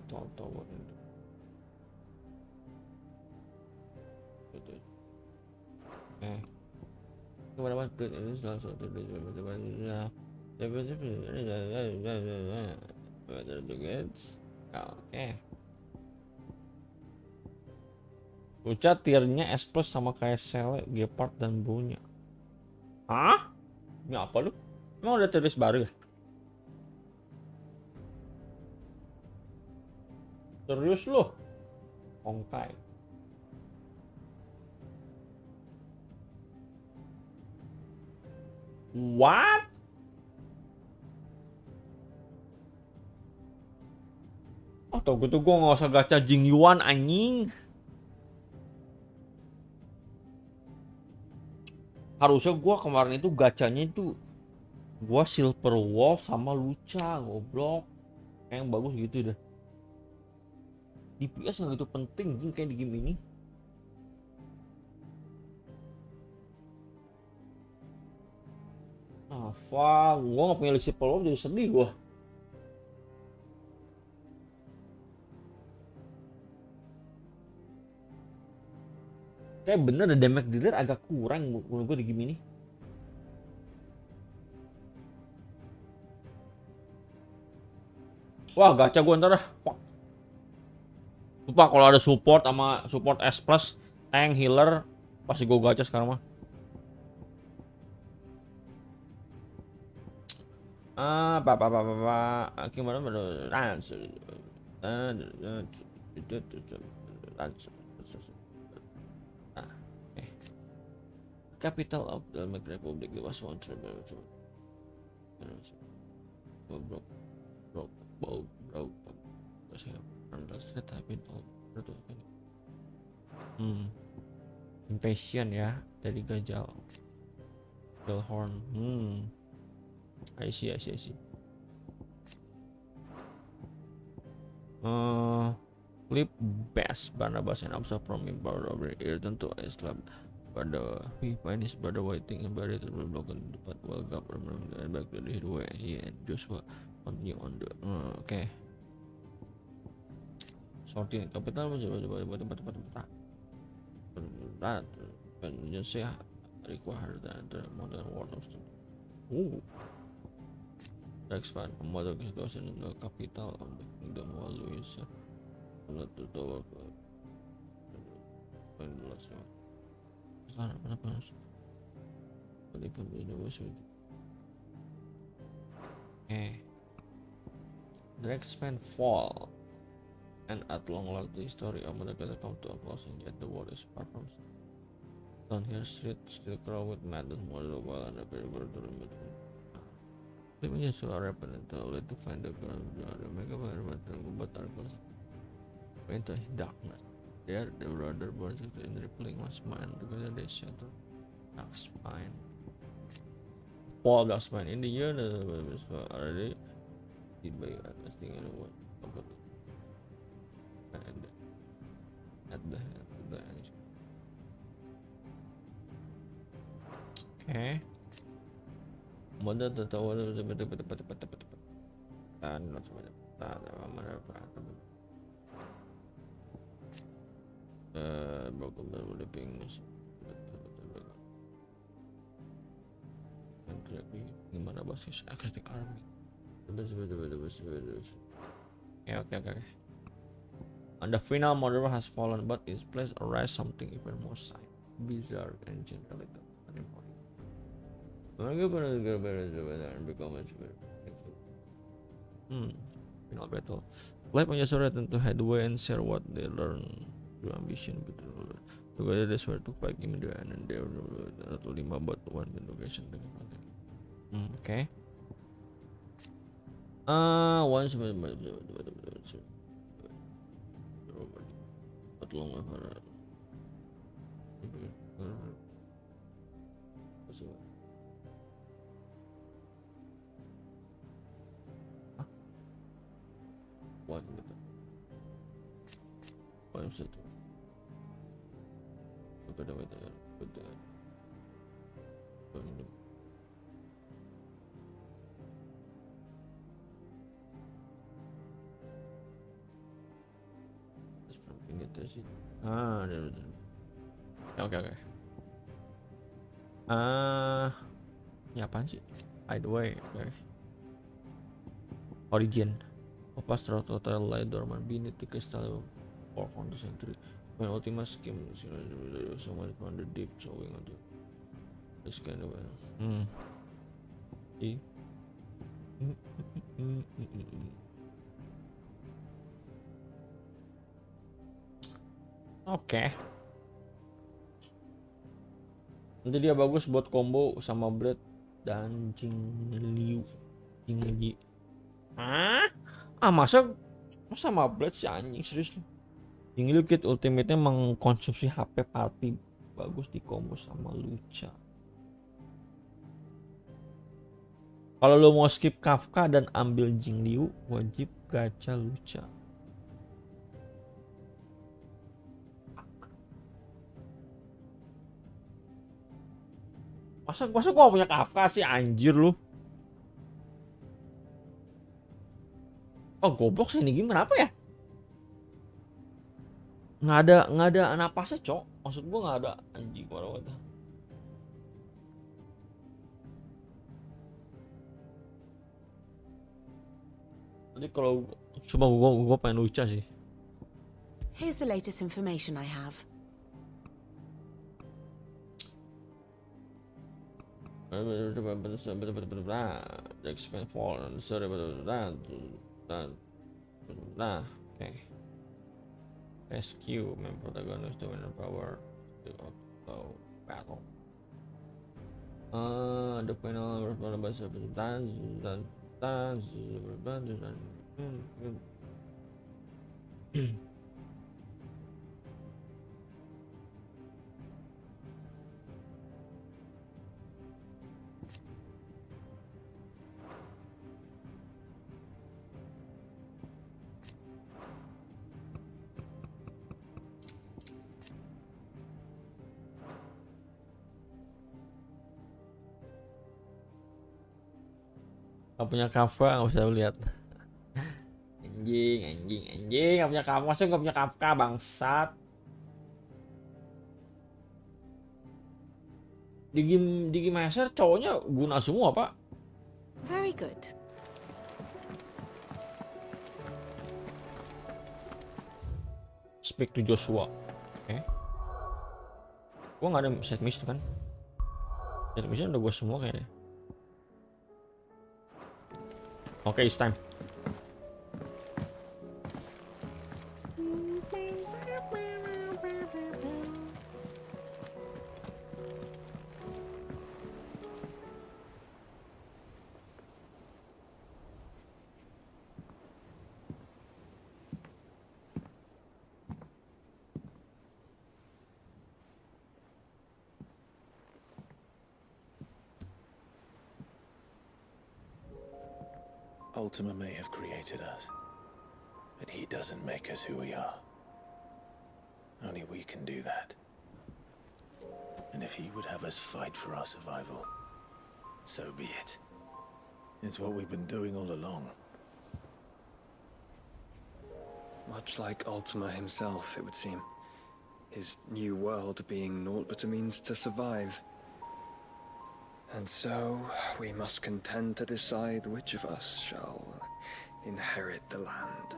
tall tower in the gimana mas ini salah satu oke. Luca tiernya S plus sama kayak Sele, Gepard dan Bunya. Hah? Ini apa lu? Emang udah tulis baru ya? Serius lu? Ongkai. What? Oh, tau gitu gue gak usah gacha Jing Yuan anjing. Harusnya gue kemarin itu gacanya itu gue Silver Wolf sama Luca, goblok. Yang bagus gitu dah. DPS nggak gitu penting jing kayak di game ini. Ah, fuck, gue nggak punya Silver Wolf jadi sedih gue. Kayak bener ada damage dealer agak kurang menurut gue di game ini. Wah, gacha gue ntar dah. Fuck. Lupa kalau ada support sama support S plus, tank, healer, pasti gue gacha sekarang mah. Gimana capital of the Republic was one impatient ya dari Gajal Horn. I see. Flip best Barnabas and Absa from him power over here tentu Islam pada finish pada waiting and bari terblokan di depan well government and back to the highway and Joshua continue on the okay. Sorting kapital coba tempat that just say require that the modern world of expand model situation in the capital of the kingdom while Louis not to tower Dragspan fall and at long last the story of Madagascar come to a close and yet the world is far from down here street still crowded with madness model while and a very good to remember. Let me just happen until to find the girl the mega but Argos went to darkness. There the brother burns in rippling was mine together they shattered dark spine. Paul dark spine in the year the was already did by investing in what and at the head of the edge. Okay. Modal tertawa dan gimana basis akademik army. Okay. And the final model has fallen, but its place arise something even more bizarre and generally unimportant. Final battle. Life penjajah tentu headway and share what they learn through ambition betul. Together they swear to fight in the end and they were 5 but one location dengan okay. Once long what is it? electricity. Oke. Ini apaan sih? By the way, okay. Origin. Opas total light dormant beneath the crystal for on the century. When Ultima scheme someone from the deep showing on this kind of Oke. Nanti dia bagus buat combo sama Blade dan Jingli. Masa sama Blade sih anjing, serius lu. Jingli kit ultimate-nya mengkonsumsi HP party, bagus di combo sama Lucha. Kalau lo mau skip Kafka dan ambil Jingliu, wajib gacha Lucha. Masa gua punya Kafka sih anjir lu. Oh goblok sih ini game kenapa ya? Nggak ada napasnya cok. Maksud gua nggak ada anjing gua. Jadi kalau cuma gua pengen lucu sih. Here's the latest information I have. The expand fall and sorry okay. Rescue main protagonist to win power auto battle. The final response dan Gak punya Kafka, gak usah lihat. anjing gak punya Kafka, masa gak punya Kafka bangsat. Di game Master cowoknya guna semua pak. Very good. Speak to Joshua. Oke. Gua gak ada set mission kan. Set mission udah gua semua kayaknya. Oke, it's time. Ultima may have created us, but he doesn't make us who we are. Only we can do that. And if he would have us fight for our survival, so be it. It's what we've been doing all along. Much like Ultima himself, it would seem. His new world being naught but a means to survive. And so, we must contend to decide which of us shall inherit the land.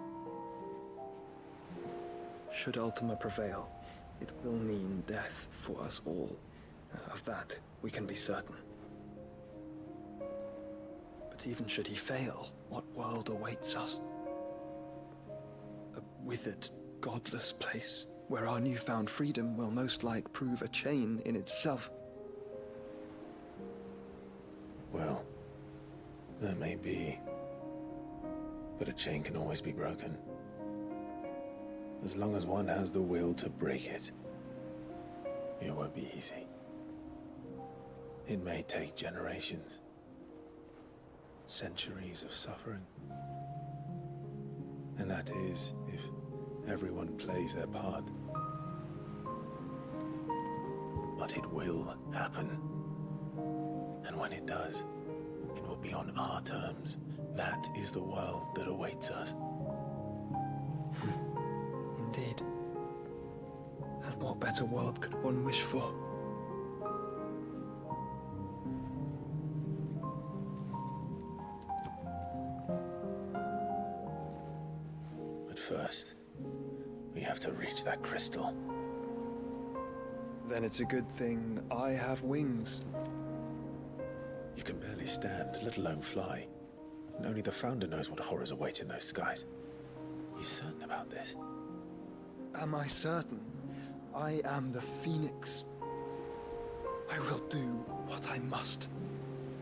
Should Ultima prevail, it will mean death for us all. Of that, we can be certain. But even should he fail, what world awaits us? A withered, godless place, where our newfound freedom will most like prove a chain in itself. Well, that may be, but a chain can always be broken. As long as one has the will to break it, it won't be easy. It may take generations, centuries of suffering. And that is if everyone plays their part. But it will happen. And when it does, it will be on our terms. That is the world that awaits us. Indeed. better world could one wish for? But first, we have to reach that crystal. Then it's a good thing I have wings. You can barely stand, let alone fly. And only the Founder knows what horrors await in those skies. You certain about this? Am I certain? I am the Phoenix. I will do what I must.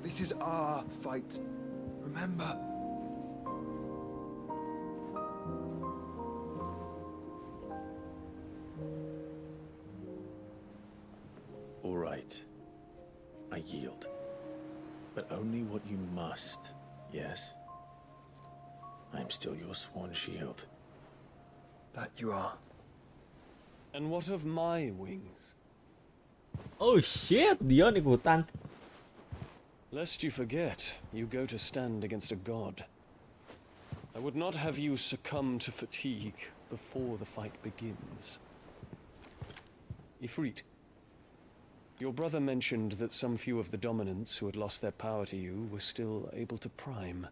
This is our fight. Remember? All right. I yield. But only what you must, yes? I am still your sworn shield. That you are. And what of my wings? Oh shit, Dion ikutan. Lest you forget, you go to stand against a god. I would not have you succumb to fatigue before the fight begins. Ifrit, your brother mentioned that some few of the dominants who had lost their power to you were still able to prime.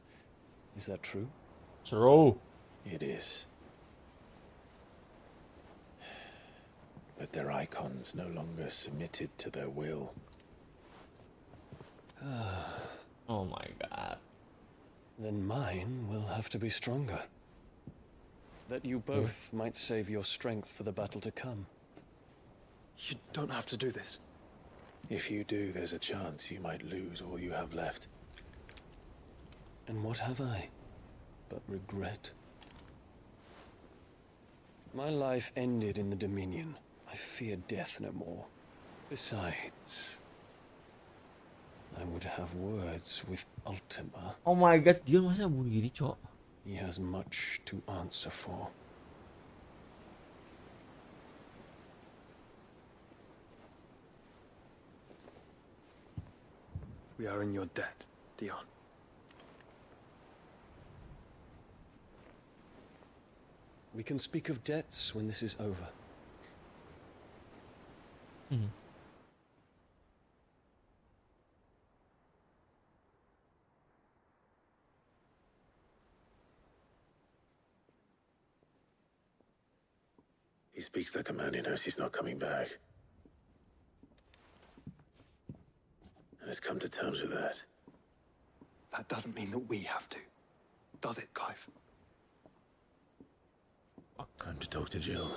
Is that true? True. It is. But their icons no longer submitted to their will. Oh my god. Then mine will have to be stronger. That you both might save your strength for the battle to come. You don't have to do this. If you do, there's a chance you might lose all you have left. And what have I but regret? My life ended in the Dominion. I fear death no more. Besides, I would have words with Ultima. Oh my god, Dion masa bunuh diri, cok? He has much to answer for. We are in your debt, Dion. We can speak of debts when this is over. He speaks like a man who knows he's not coming back. And has come to terms with that. That doesn't mean that we have to. Does it, Clive? Time to talk to Jill.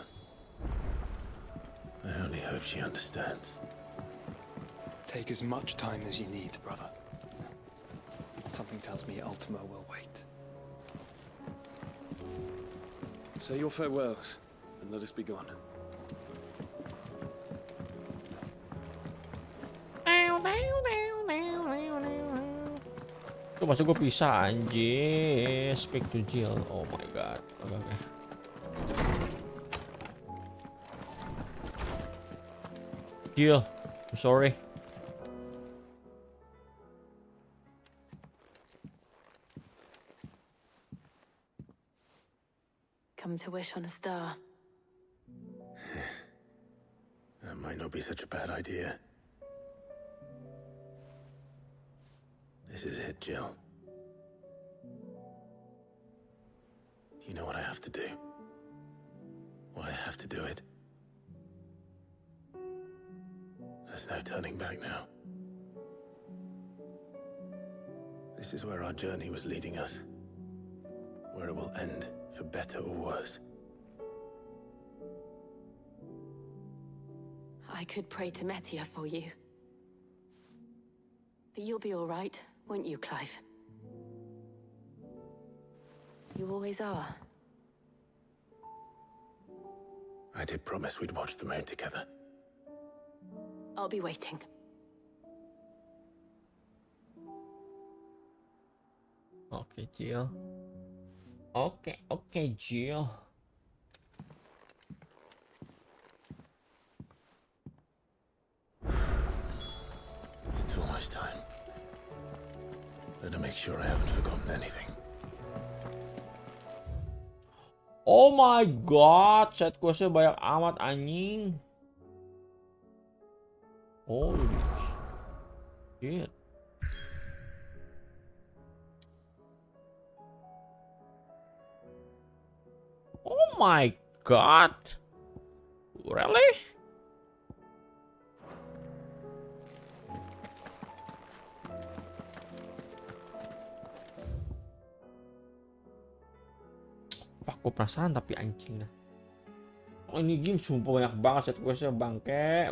I only hope she understands. Take as much time as you need, brother. Something tells me Ultima will wait. Say your farewells, and let us be gone. Tuh masuk gue pisah anjir. Speak to Jill. Oh my god. Oke. Jill, I'm sorry. Come to wish on a star. That might not be such a bad idea. This is it, Jill. You know what I have to do? Why I have to do it? There's no turning back now. This is where our journey was leading us. Where it will end, for better or worse. I could pray to Metia for you. But you'll be all right, won't you, Clive? You always are. I did promise we'd watch the moon together. I'll be waiting. Okay, Jill. Okay, Jill. It's almost time. Better make sure I haven't forgotten anything. Oh my god, set questnya banyak amat anjing. Holy shit. Oh my god. Really? Aku perasaan tapi anjing dah. Oh ini game sumpah banyak banget set questnya bangke.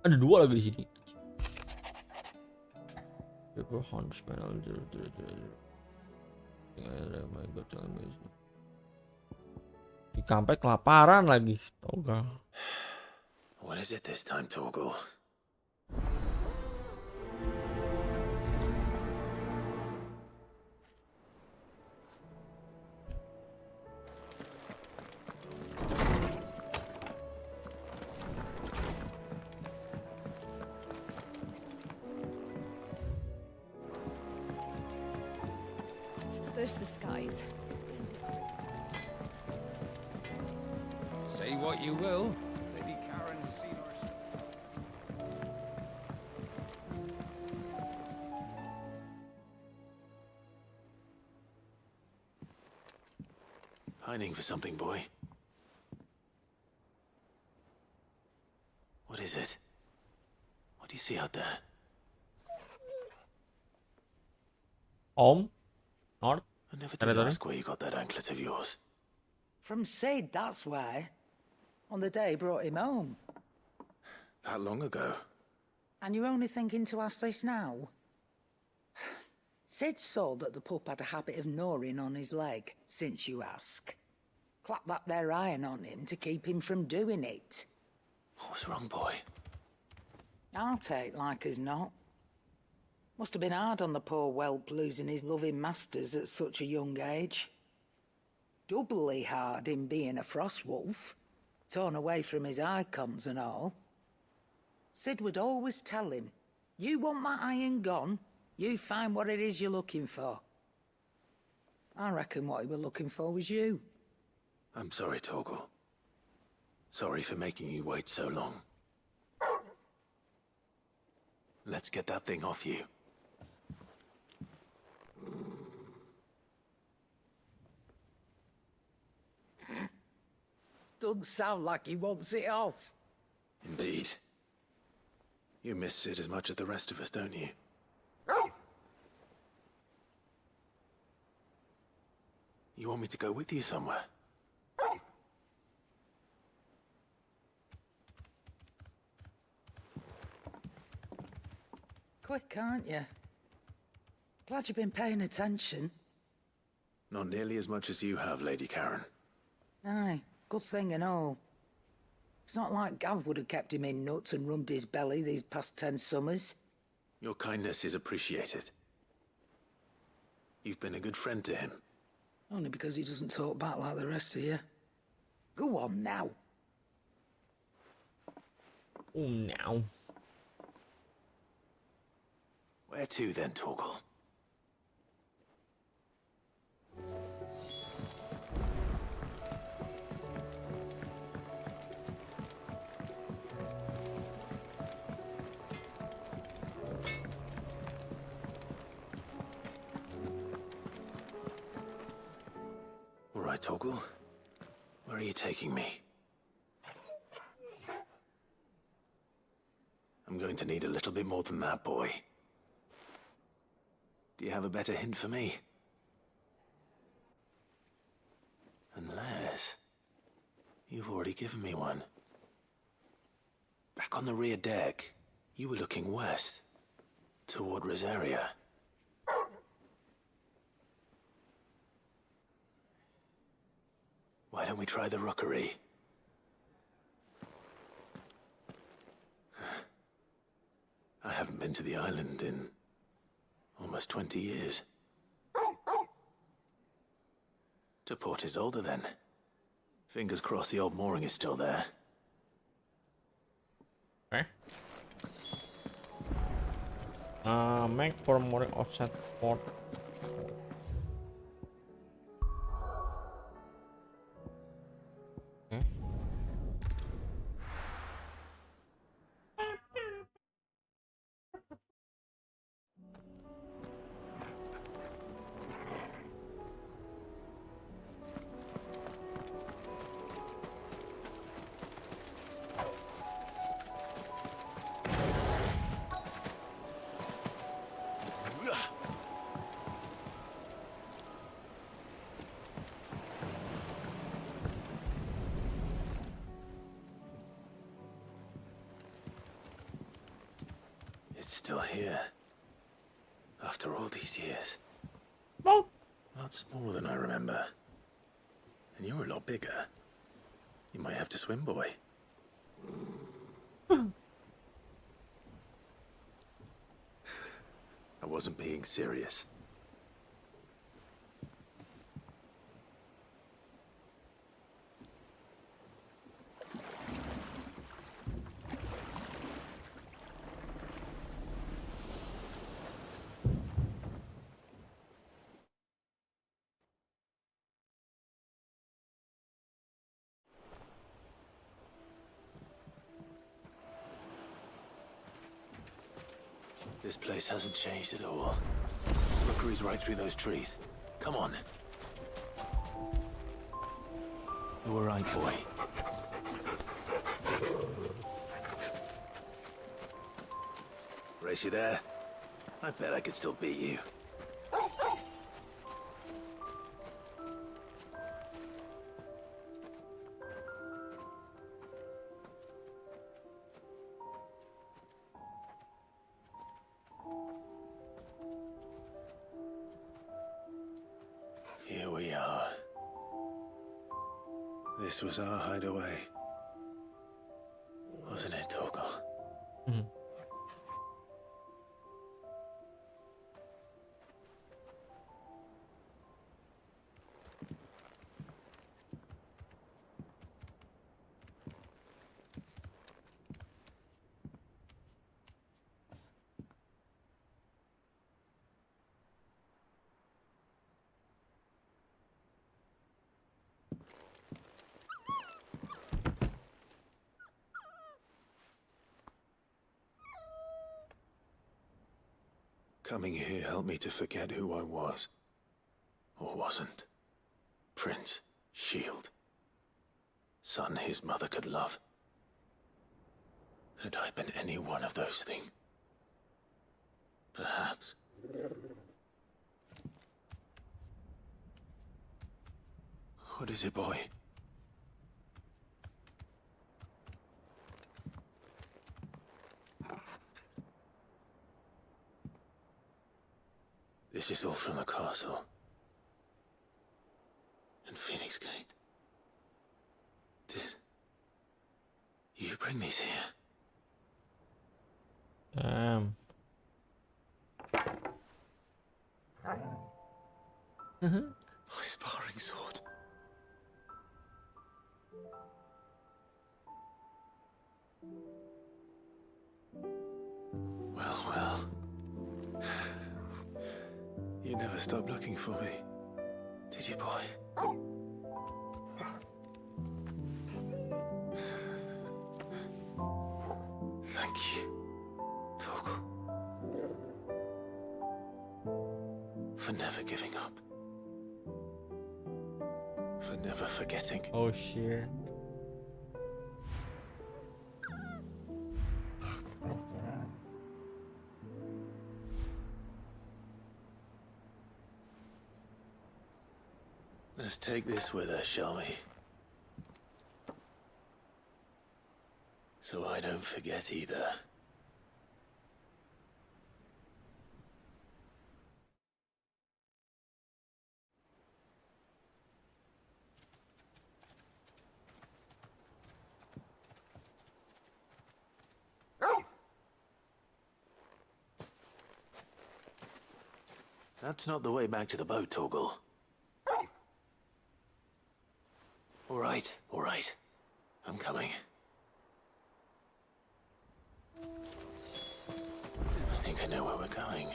Ada 2 lagi di sini. Di kampret kelaparan lagi. Toga. What is it this time, Torgal? First the skies. Say what you will, Lady Karen has seen us. Pining for something, boy. What is it? What do you see out there? North? I never did ask where you got that anklet of yours. From Sid, that's why. On the day he brought him home. That long ago? And you're only thinking to ask this now? Sid saw that the pup had a habit of gnawing on his leg, since you ask. Clap that there iron on him to keep him from doing it. What was wrong, boy? I'll take like as not. Must have been hard on the poor whelp losing his loving masters at such a young age. Doubly hard in being a frost wolf, torn away from his icons and all. Sid would always tell him, you want that iron gone, you find what it is you're looking for. I reckon what he was looking for was you. I'm sorry, Torgal. Sorry for making you wait so long. Let's get that thing off you. Doesn't sound like he wants it off. Indeed. You miss Sid as much as the rest of us, don't you? You want me to go with you somewhere? Quick, aren't you? Glad you've been paying attention. Not nearly as much as you have, Lady Karen. Aye, good thing and all. It's not like Gav would have kept him in nuts and rubbed his belly these past 10 summers. Your kindness is appreciated. You've been a good friend to him. Only because he doesn't talk back like the rest of you. Go on now. Oh, now. Where to then, Torgal? All right, Torgal. Where are you taking me? I'm going to need a little bit more than that, boy. Do you have a better hint for me? Unless... you've already given me one. Back on the rear deck, you were looking west, toward Rosaria. Why don't we try the rookery? I haven't been to the island in almost 20 years. To Port Isolde, then. Fingers crossed the old mooring is still there. Okay. Make for more offset port. Okay. It's still here. After all these years. Lots smaller than I remember. And you're a lot bigger. You might have to swim, boy. I wasn't being serious. This place hasn't changed at all. Rookery's right through those trees. Come on. You all right, boy? Race you there? I bet I could still beat you. Here we are. This was our hideaway. Wasn't it, Torgal? Mhm. Coming here helped me to forget who I was. Or wasn't. Prince, shield. Son his mother could love. Had I been any one of those things? Perhaps. What is it, boy? This is all from the castle. And Phoenix Gate. Did you bring these here? My sparring sword. Well, well. You never stopped looking for me, did you, boy? Thank you, Torgal. For never giving up. For never forgetting. Oh shit. Let's take this with us, shall we? So I don't forget either. That's not the way back to the boat, Torgal. All right. I'm coming. I think think I know where we're going.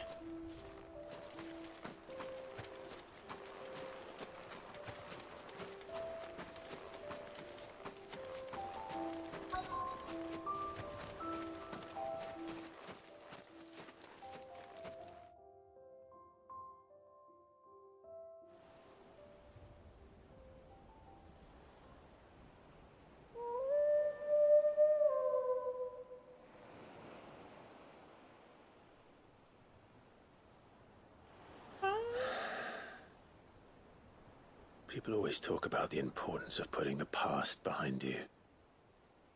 People always talk about the importance of putting the past behind you.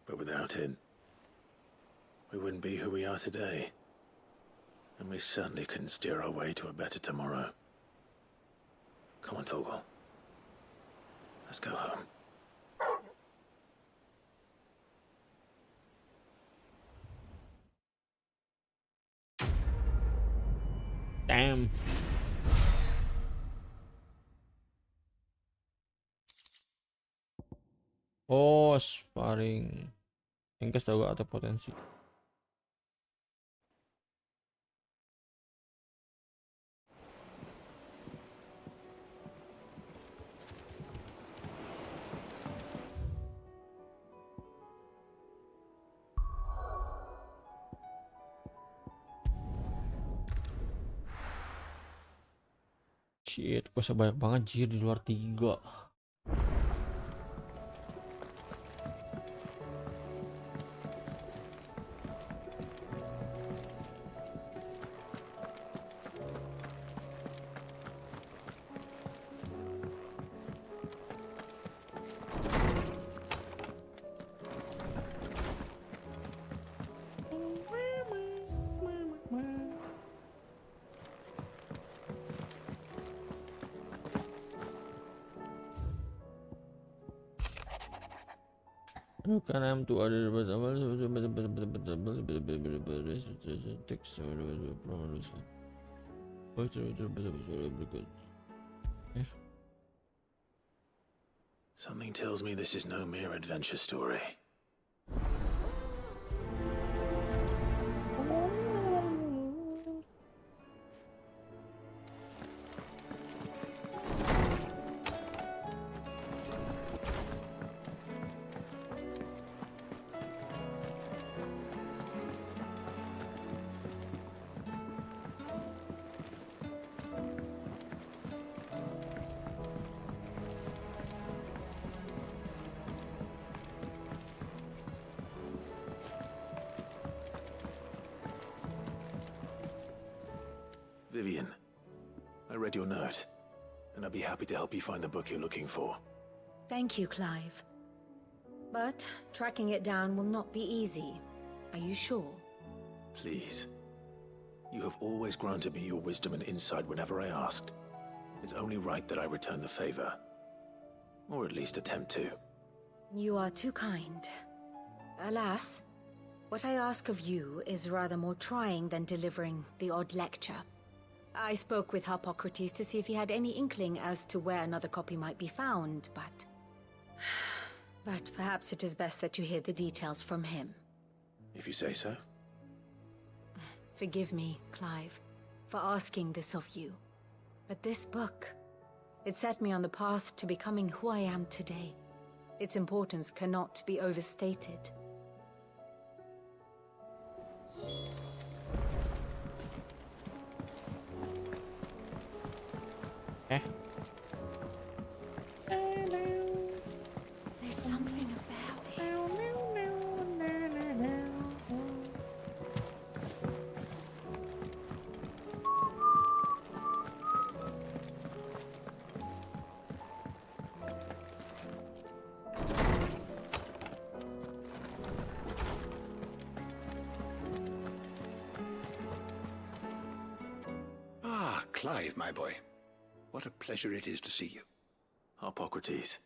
But without it, we wouldn't be who we are today. And we certainly couldn't steer our way to a better tomorrow. Come on, Torgal. Let's go home. Damn. Oh, sparring. Engkes juga ada potensi. Shit, kok sebanyak banget jir di luar 3. You can aim to other Something tells me this is no mere adventure story. Vivian, I read your note, and I'd be happy to help you find the book you're looking for. Thank you, Clive. But tracking it down will not be easy. Are you sure? Please. You have always granted me your wisdom and insight whenever I asked. It's only right that I return the favor. Or at least attempt to. You are too kind. Alas, what I ask of you is rather more trying than delivering the odd lecture. I spoke with Harpocrates to see if he had any inkling as to where another copy might be found, but... But perhaps it is best that you hear the details from him. If you say so. Forgive me, Clive, for asking this of you. But this book, it set me on the path to becoming who I am today. Its importance cannot be overstated. There's something about it. Ah, Clive, my boy. What a pleasure it is to see you. Harpocrates.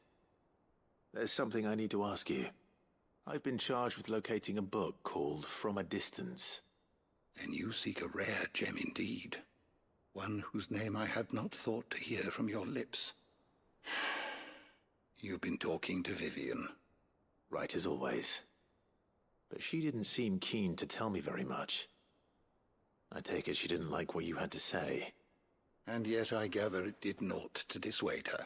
There's something I need to ask you. I've been charged with locating a book called From a Distance. Then you seek a rare gem indeed. One whose name I had not thought to hear from your lips. You've been talking to Vivian. Right as always. But she didn't seem keen to tell me very much. I take it she didn't like what you had to say. And yet I gather it did naught to dissuade her.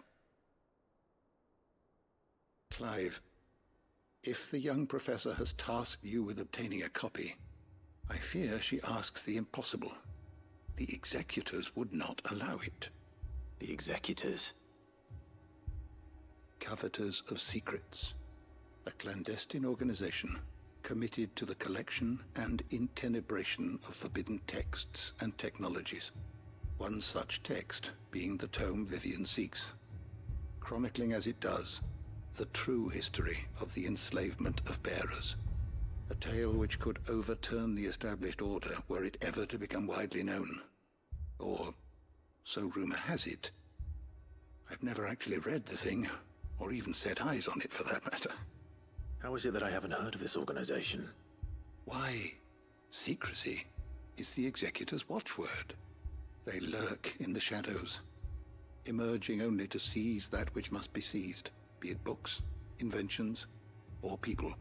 Clive, if the young professor has tasked you with obtaining a copy, I fear she asks the impossible. The executors would not allow it. The executors? Coveters of secrets. A clandestine organization committed to the collection and intenebration of forbidden texts and technologies. One such text being the tome Vivian seeks, chronicling as it does the true history of the enslavement of bearers. A tale which could overturn the established order were it ever to become widely known. Or, so rumor has it. I've never actually read the thing, or even set eyes on it for that matter. How is it that I haven't heard of this organization? Why, secrecy is the executor's watchword. They lurk in the shadows, emerging only to seize that which must be seized, be it books, inventions, or people,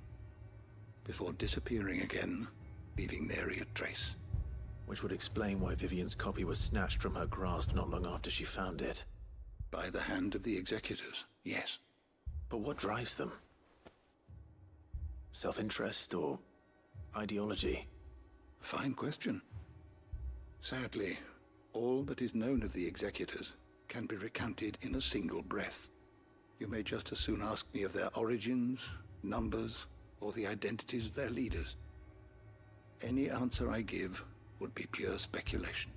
before disappearing again, leaving nary a trace. Which would explain why Vivian's copy was snatched from her grasp not long after she found it. By the hand of the executors, yes. But what drives them? Self-interest or ideology? A fine question. Sadly, all that is known of the executors can be recounted in a single breath. You may just as soon ask me of their origins, numbers, or the identities of their leaders. Any answer I give would be pure speculation.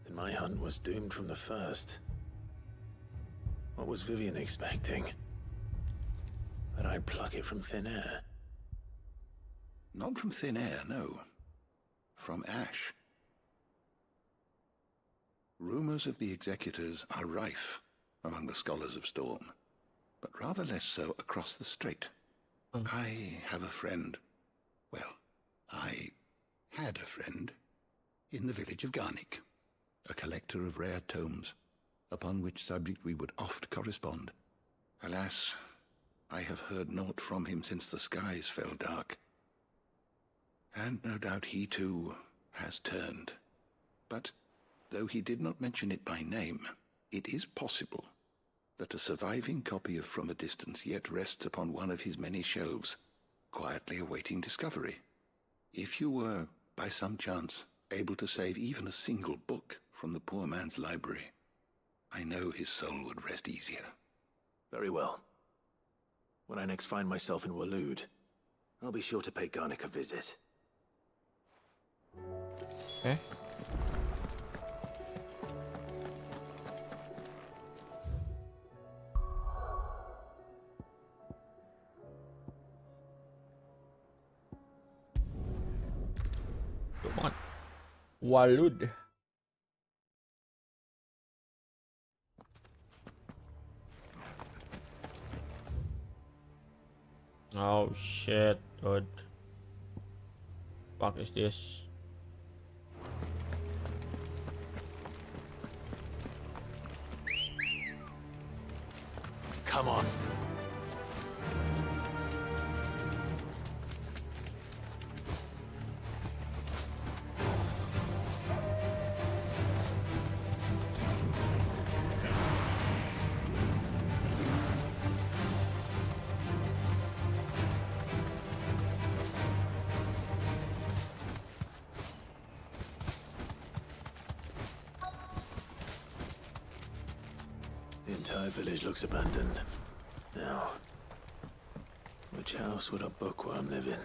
Then my hunt was doomed from the first. What was Vivian expecting? That I'd pluck it from thin air? Not from thin air, no. From ash. Rumors of the executors are rife among the scholars of Storm, but rather less so across the strait. I have a friend. Well, I had a friend in the village of Garnick, a collector of rare tomes, upon which subject we would oft correspond. Alas, I have heard naught from him since the skies fell dark. And no doubt he too has turned. But though he did not mention it by name, it is possible that a surviving copy of From a Distance yet rests upon one of his many shelves, quietly awaiting discovery. If you were, by some chance, able to save even a single book from the poor man's library, I know his soul would rest easier. Very well. When I next find myself in Waloed, I'll be sure to pay Garnick a visit. Okay. Tamat. Waloed. Oh shit, dude. Fuck is this? Come on. The entire village looks abandoned. Now, which house would a bookworm live in?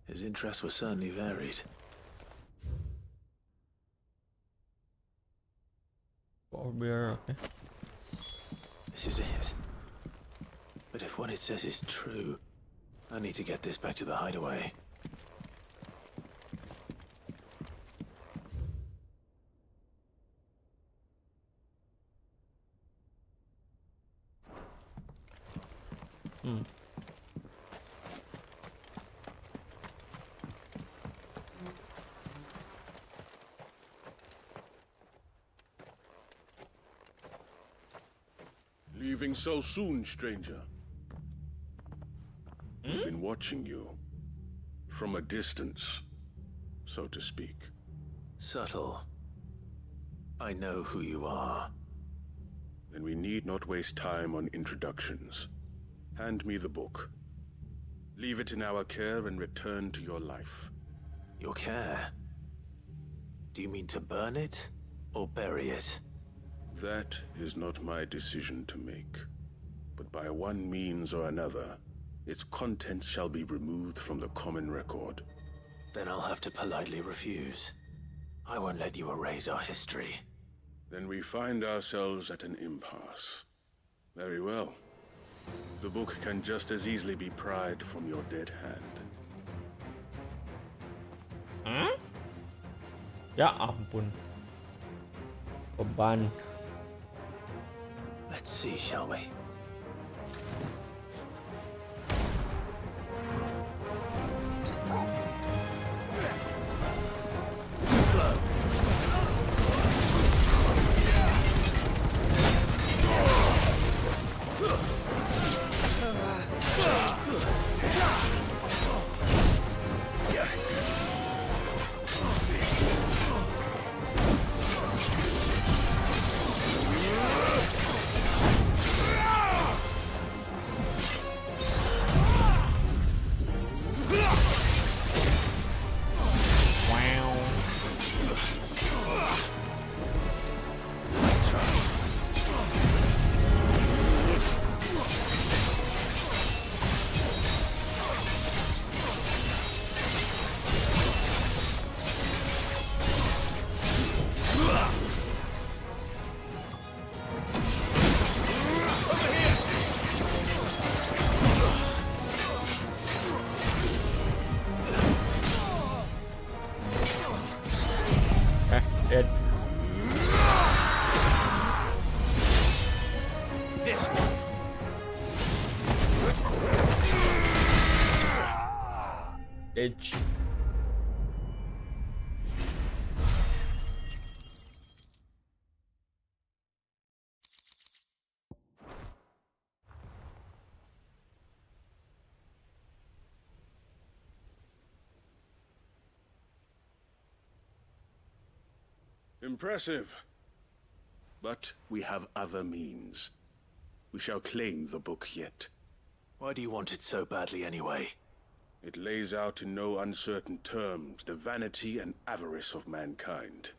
His interests were certainly varied. beer, okay. This is it. But if what it says is true, I need to get this back to the hideaway. Leaving so soon, stranger? We've been watching you. From a distance, so to speak. Subtle. I know who you are. Then we need not waste time on introductions. Hand me the book. Leave it in our care and return to your life. Your care? Do you mean to burn it or bury it? That is not my decision to make. But by one means or another, its contents shall be removed from the common record. Then I'll have to politely refuse. I won't let you erase our history. Then we find ourselves at an impasse. Very well. The book can just as easily be pried from your dead hand. Ya ampun. Beban. Let's see, shall we? Slow. Dead. This one. Edge. Impressive. But we have other means. We shall claim the book yet. Why do you want it so badly anyway? It lays out in no uncertain terms the vanity and avarice of mankind.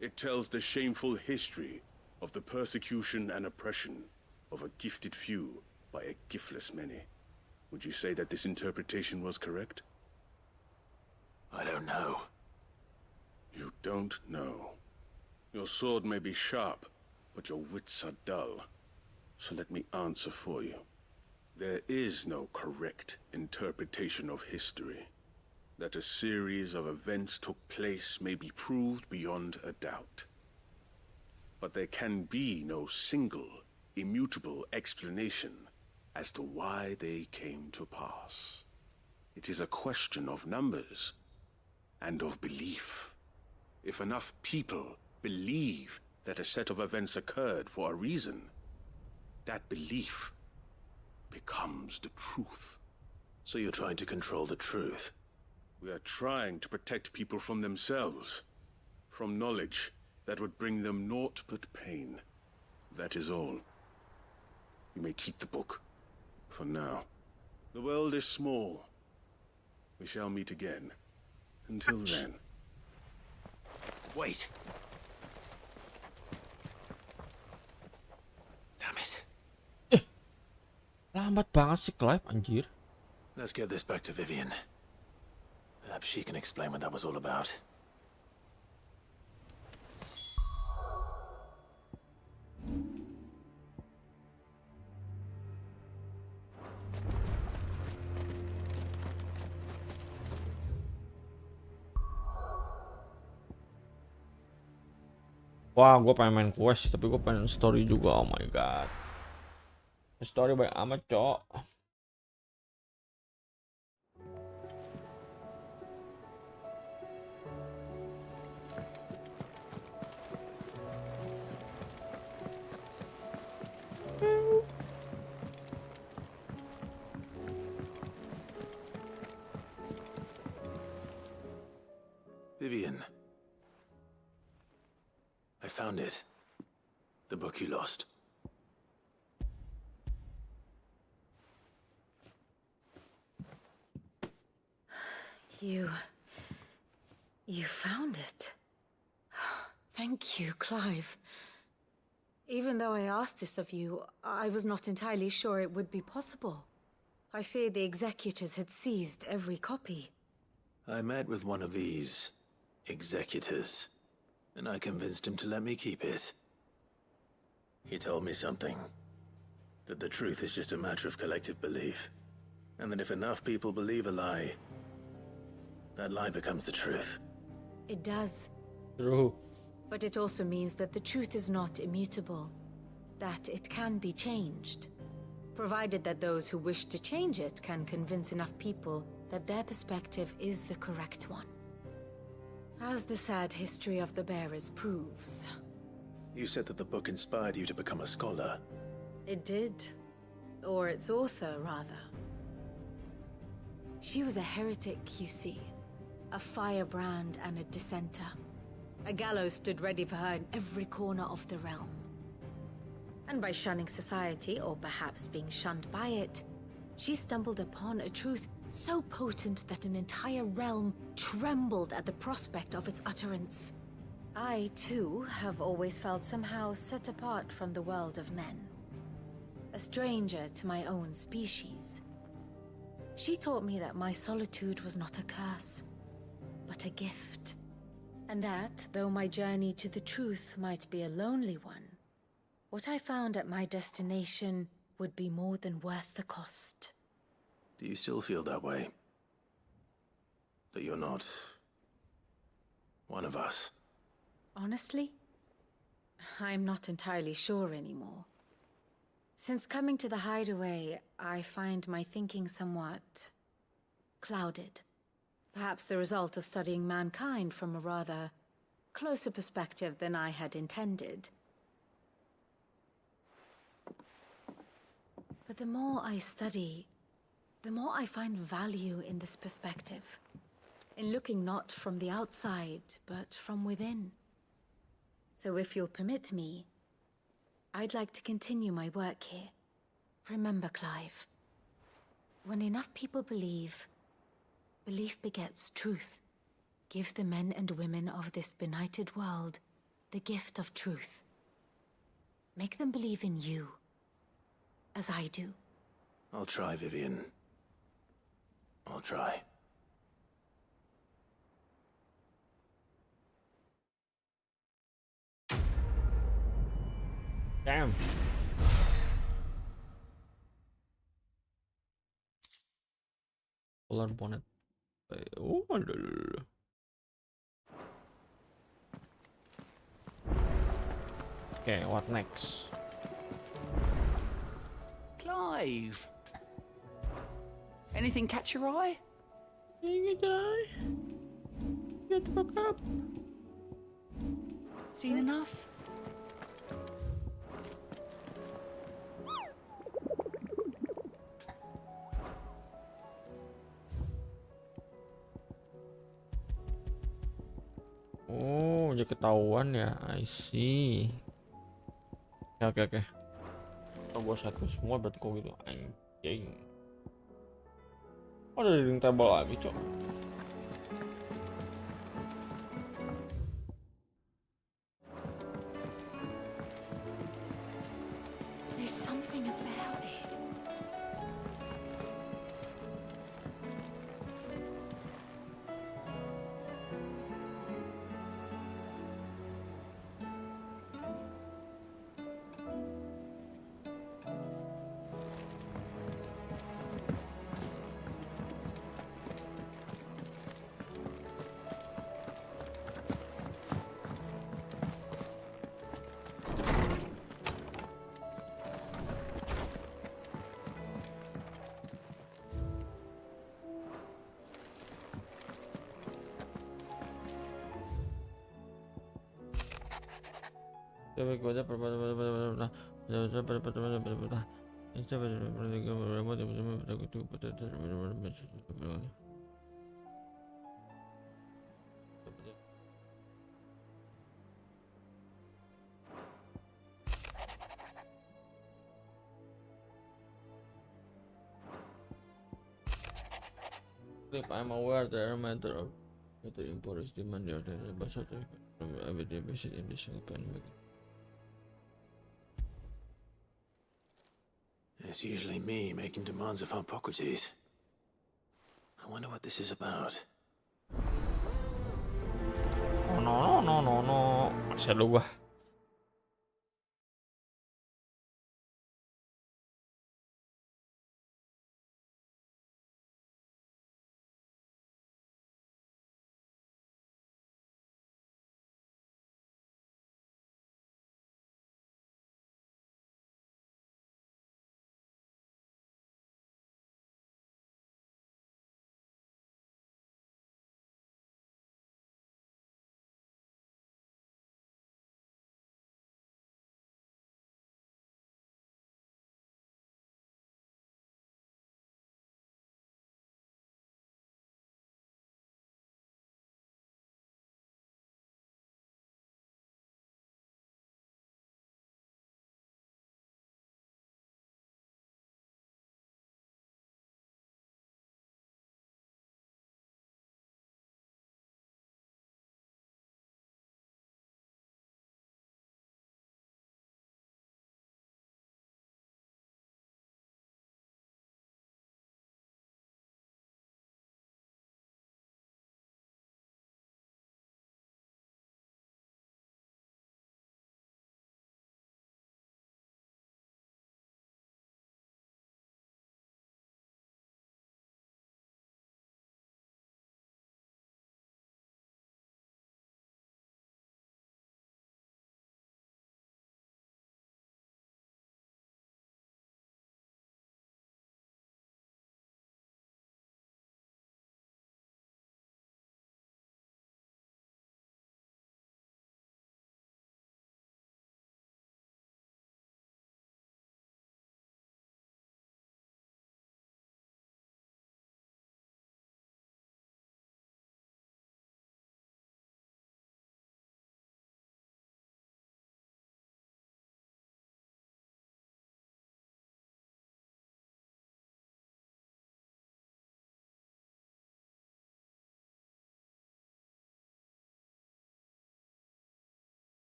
It tells the shameful history of the persecution and oppression of a gifted few by a giftless many. Would you say that this interpretation was correct? I don't know. You don't know. Your sword may be sharp, but your wits are dull. So let me answer for you. There is no correct interpretation of history. That a series of events took place may be proved beyond a doubt. But there can be no single, immutable explanation as to why they came to pass. It is a question of numbers and of belief. If enough people believe that a set of events occurred for a reason, that belief becomes the truth. So you're trying to control the truth? We are trying to protect people from themselves, from knowledge that would bring them naught but pain. That is all. You may keep the book, for now. The world is small. We shall meet again. Until then. Wait. Damn it. Lambat banget sih Clive, anjir. Let's get this back to Vivian. Perhaps she can explain what that was all about. Wah, gue pengen main quest, tapi gue pengen story juga. Oh my god. Story banyak amat, cok. Vivian. I found it. The book you lost. You found it. Thank you, Clive. Even though I asked this of you, I was not entirely sure it would be possible. I feared the executors had seized every copy. I met with one of these executors, and I convinced him to let me keep it. He told me something. That the truth is just a matter of collective belief. And that if enough people believe a lie, that lie becomes the truth. It does. True. But it also means that the truth is not immutable. That it can be changed. Provided that those who wish to change it can convince enough people that their perspective is the correct one. As the sad history of the bearers proves. You said that the book inspired you to become a scholar. It did. Or its author, rather. She was a heretic, you see. A firebrand and a dissenter. A gallows stood ready for her in every corner of the realm. And by shunning society, or perhaps being shunned by it, she stumbled upon a truth so potent that an entire realm trembled at the prospect of its utterance. I, too, have always felt somehow set apart from the world of men. A stranger to my own species. She taught me that my solitude was not a curse, but a gift. And that, though my journey to the truth might be a lonely one, what I found at my destination would be more than worth the cost. Do you still feel that way? That you're not one of us? Honestly, I'm not entirely sure anymore. Since coming to the hideaway, I find my thinking somewhat clouded. Perhaps the result of studying mankind from a rather closer perspective than I had intended. But the more I study, the more I find value in this perspective. In looking not from the outside, but from within. So if you'll permit me, I'd like to continue my work here. Remember, Clive, when enough people believe, belief begets truth. Give the men and women of this benighted world the gift of truth. Make them believe in you, as I do. I'll try, Vivian. I'll try. Damn. Polar bonnet. Oh, okay, what next? Clive! Anything catch your eye? Get the fuck up. Seen enough? Oh, dia ketahuan ya. I see. Oke. Kalau gua satu semua berarti kok gitu. Anjing. Oh, ada reading table lagi, cok. There's something about it. I'm aware there are matter of better import is demand there but sort of everyday basis in this open. It's usually me making demands of Hippocrates. I wonder what this is about. Oh no. Masih lu gua.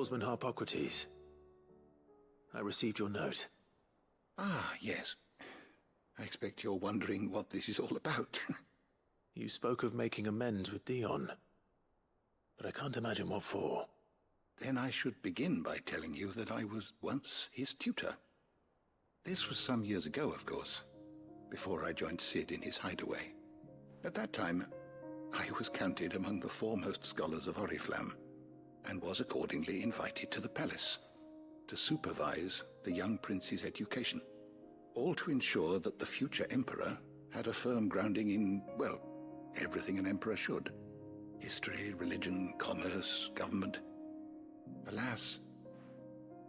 Swordsman Harpocrates. I received your note. Ah, yes. I expect you're wondering what this is all about. You spoke of making amends with Dion, but I can't imagine what for. Then I should begin by telling you that I was once his tutor. This was some years ago, of course, before I joined Cid in his hideaway. At that time, I was counted among the foremost scholars of Oriflamme, and was accordingly invited to the palace to supervise the young prince's education, all to ensure that the future emperor had a firm grounding in, well, everything an emperor should. History, religion, commerce, government. Alas,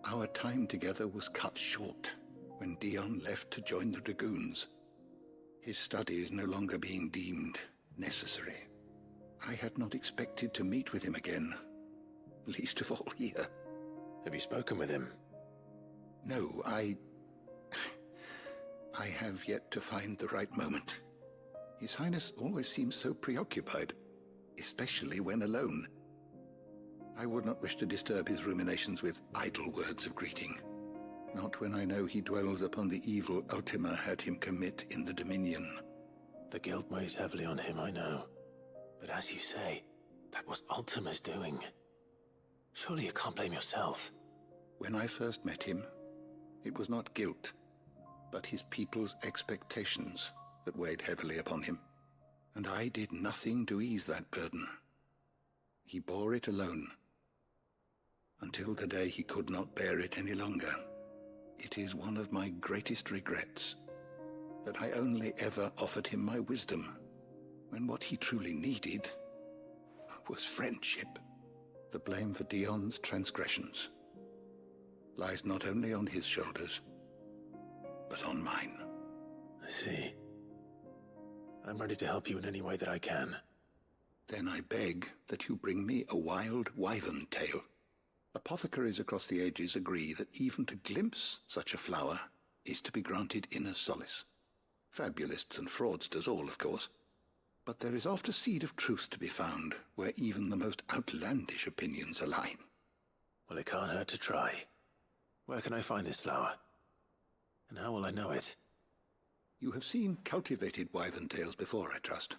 our time together was cut short when Dion left to join the Dragoons, his studies no longer being deemed necessary. I had not expected to meet with him again, least of all here. Have you spoken with him? No, I have yet to find the right moment. His Highness always seems so preoccupied, especially when alone. I would not wish to disturb his ruminations with idle words of greeting, not when I know he dwells upon the evil Ultima had him commit in the Dominion. The guilt weighs heavily on him, I know. But as you say, that was Ultima's doing. Surely you can't blame yourself. When I first met him, it was not guilt, but his people's expectations that weighed heavily upon him. And I did nothing to ease that burden. He bore it alone, until the day he could not bear it any longer. It is one of my greatest regrets that I only ever offered him my wisdom, when what he truly needed was friendship. The blame for Dion's transgressions lies not only on his shoulders, but on mine. I see. I'm ready to help you in any way that I can. Then I beg that you bring me a wild wyvern tail. Apothecaries across the ages agree that even to glimpse such a flower is to be granted inner solace. Fabulists and fraudsters all, of course. But there is oft a seed of truth to be found where even the most outlandish opinions align. Well, it can't hurt to try. Where can I find this flower? And how will I know it? You have seen cultivated wyvern tails before, I trust.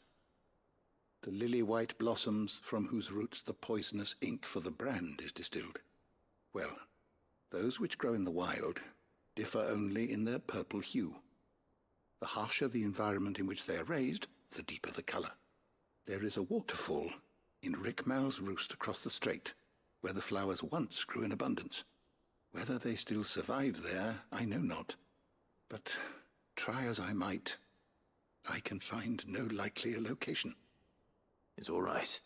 The lily-white blossoms from whose roots the poisonous ink for the brand is distilled. Well, those which grow in the wild differ only in their purple hue. The harsher the environment in which they are raised, the deeper the color. There is a waterfall in Rickmal's roost across the strait, where the flowers once grew in abundance. Whether they still survive there, I know not. But try as I might, I can find no likelier location. It's all right.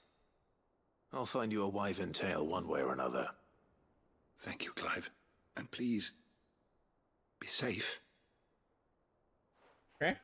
I'll find you a wyvern tail one way or another. Thank you, Clive. And please, be safe. Okay.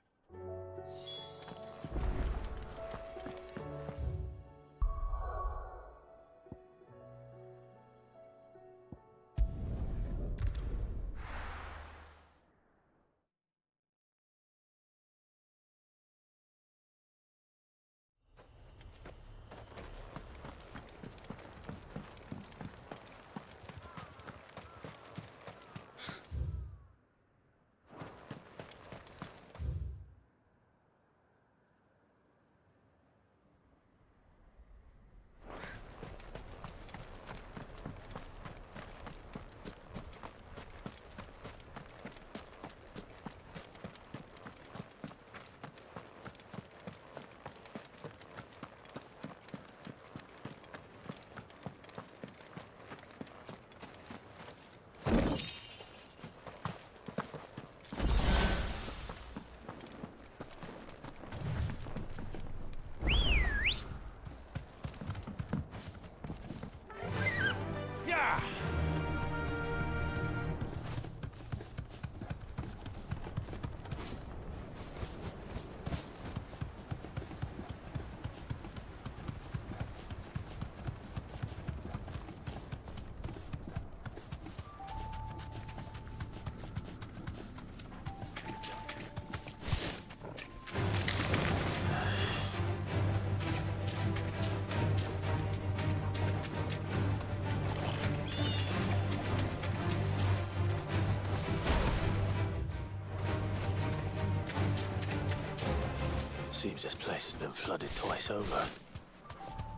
Seems this place has been flooded twice over.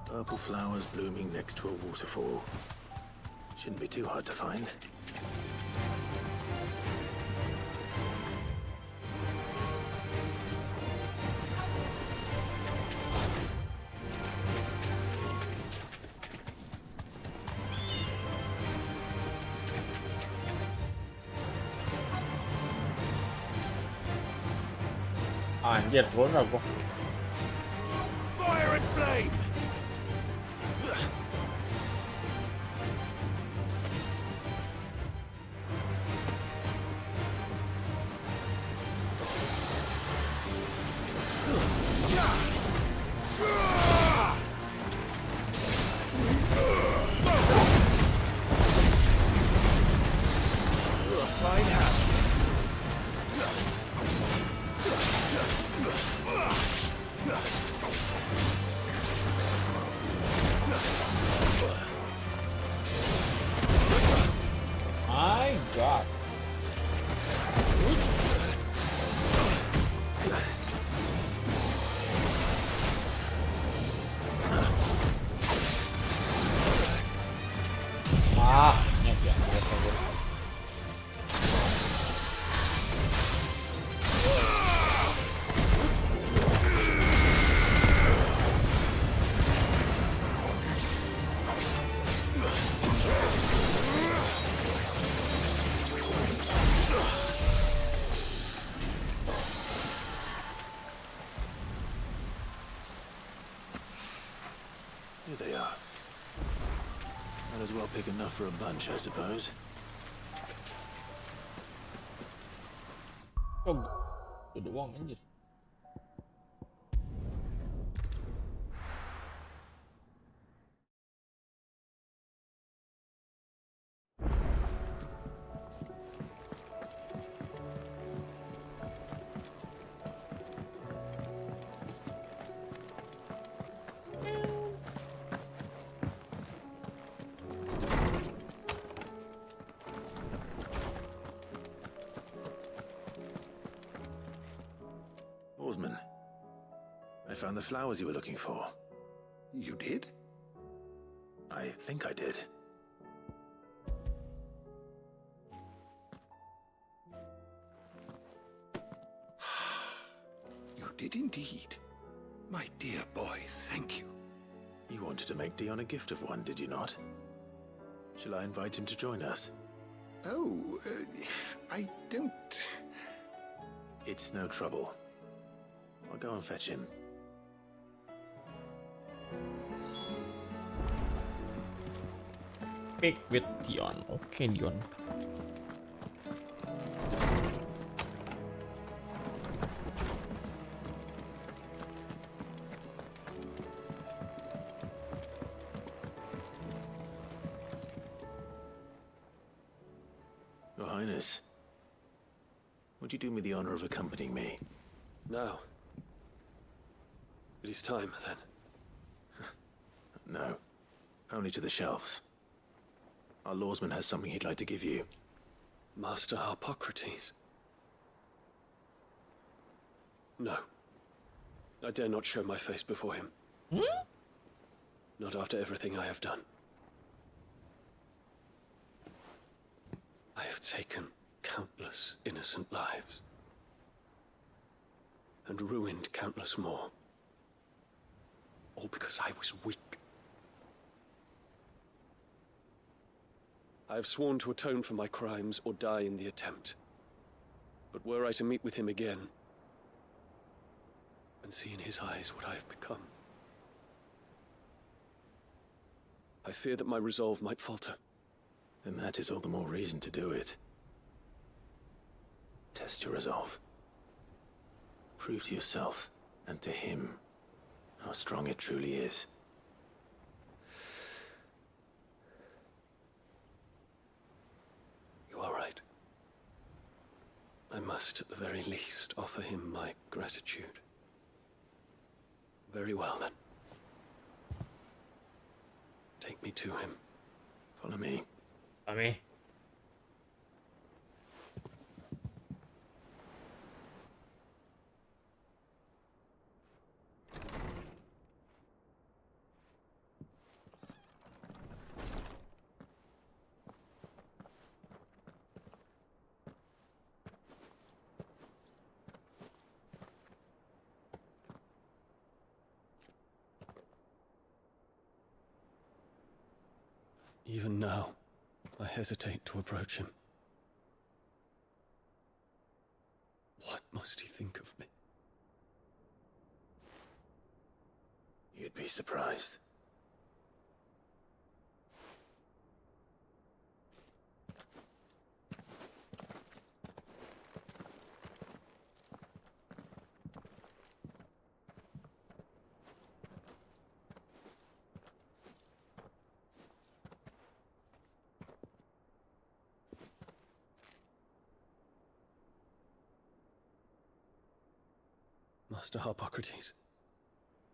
Purple flowers blooming next to a waterfall. Shouldn't be too hard to find. Anjir, turun aku. Fire and flame! Fine hand. My God. Ya, Here they are. Might as well pick enough for a bunch, I suppose. kok itu doang anjir. Oarsman, I found the flowers you were looking for. You did? I think I did. You did indeed. My dear boy, thank you. You wanted to make Dion a gift of one, did you not? Shall I invite him to join us? Oh, I don't... It's no trouble. I'll go and fetch him. Pick with Dion. Oke, Dion. Your Highness, would you do me the honor of accompanying me? Now. It is time, then. No. Only to the shelves. Our lawsman has something he'd like to give you. Master Hippocrates? No. I dare not show my face before him. Not after everything I have done. I have taken countless innocent lives. And ruined countless more. All because I was weak. I have sworn to atone for my crimes or die in the attempt. But were I to meet with him again, and see in his eyes what I have become, I fear that my resolve might falter. Then that is all the more reason to do it. Test your resolve. Prove to yourself, and to him, how strong it truly is. You are right. I must, at the very least, offer him my gratitude. Very well, then. Take me to him. Follow me. Follow me. Even now, I hesitate to approach him. What must he think of me? You'd be surprised. Master Harpocrates,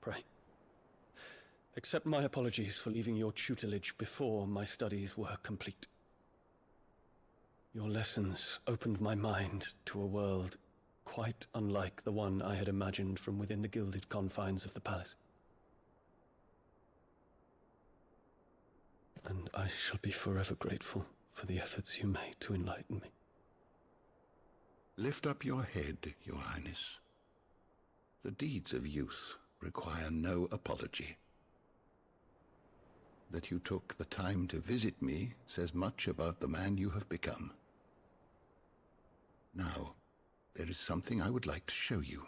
pray, accept my apologies for leaving your tutelage before my studies were complete. Your lessons opened my mind to a world quite unlike the one I had imagined from within the gilded confines of the palace. And I shall be forever grateful for the efforts you made to enlighten me. Lift up your head, Your Highness. The deeds of youth require no apology. That you took the time to visit me says much about the man you have become. Now, there is something I would like to show you.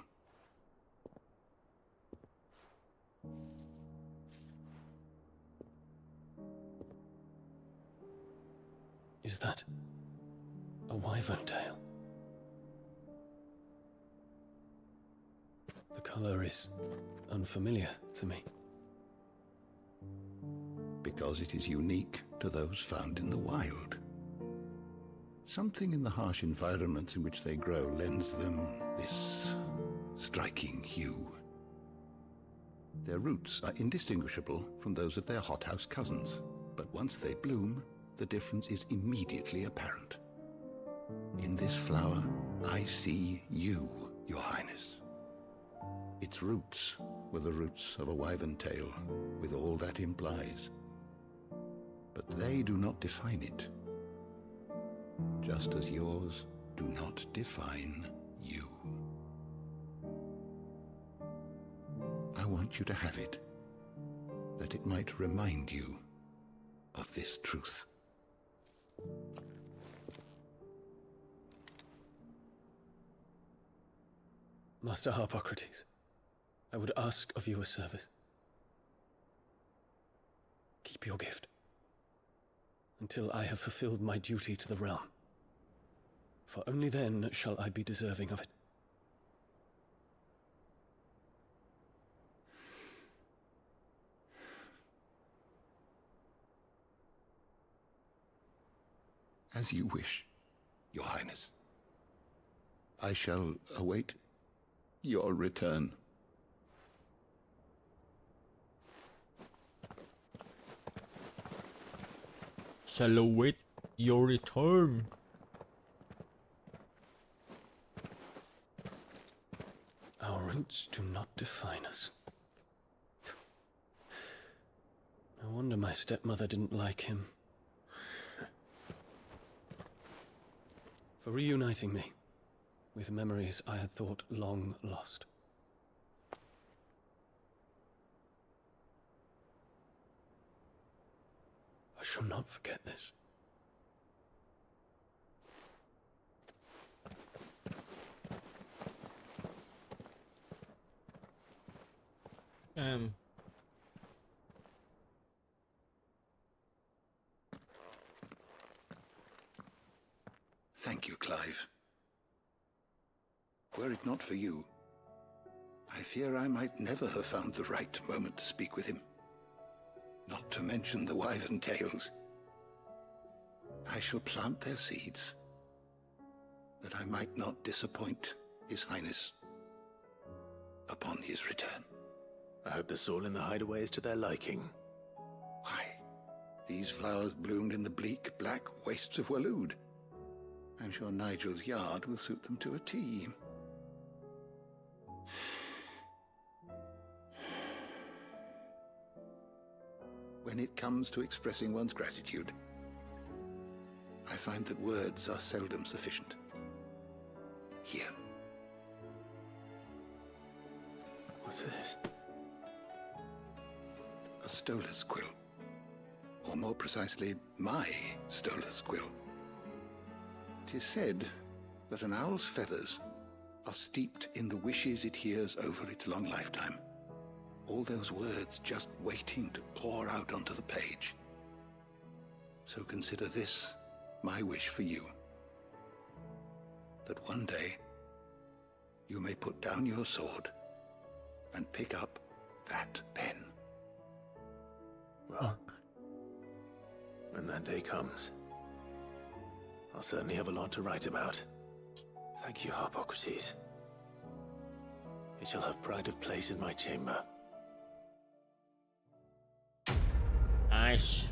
Is that a wyvern tail? The color is unfamiliar to me. Because it is unique to those found in the wild. Something in the harsh environments in which they grow lends them this striking hue. Their roots are indistinguishable from those of their hothouse cousins, but once they bloom, the difference is immediately apparent. In this flower, I see you, Your Highness. Its roots were the roots of a wyvern tail, with all that implies. But they do not define it, just as yours do not define you. I want you to have it, that it might remind you of this truth. Master Harpocrates, I would ask of you a service. Keep your gift until I have fulfilled my duty to the realm, for only then shall I be deserving of it. As you wish, Your Highness. I shall await your return. Shall await your return. Our roots do not define us. No wonder my stepmother didn't like him. For reuniting me with memories I had thought long lost. I shall not forget this. Thank you, Clive. Were it not for you, I fear I might never have found the right moment to speak with him. Not to mention the wyvern tales. I shall plant their seeds, that I might not disappoint His Highness upon his return. I hope the soil in the hideaway is to their liking. Why, these flowers bloomed in the bleak, black wastes of Waloed. I'm sure Nigel's yard will suit them to a T. When it comes to expressing one's gratitude, I find that words are seldom sufficient. Here. What's this? A stolas quill. or more precisely, my Stolas quill. 'Tis said that an owl's feathers are steeped in the wishes it hears over its long lifetime. All those words just waiting to pour out onto the page. So consider this my wish for you. That one day, you may put down your sword and pick up that pen. Well, when that day comes, I'll certainly have a lot to write about. Thank you, Harpocrates. It shall have pride of place in my chamber. Nice.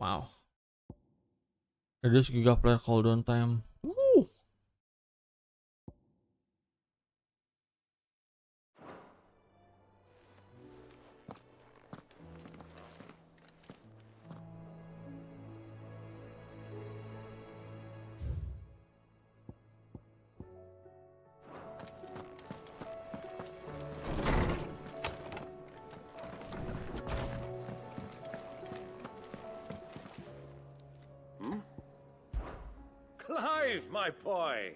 Wow. Reduce giga player cooldown time. Woo! Clive, my boy!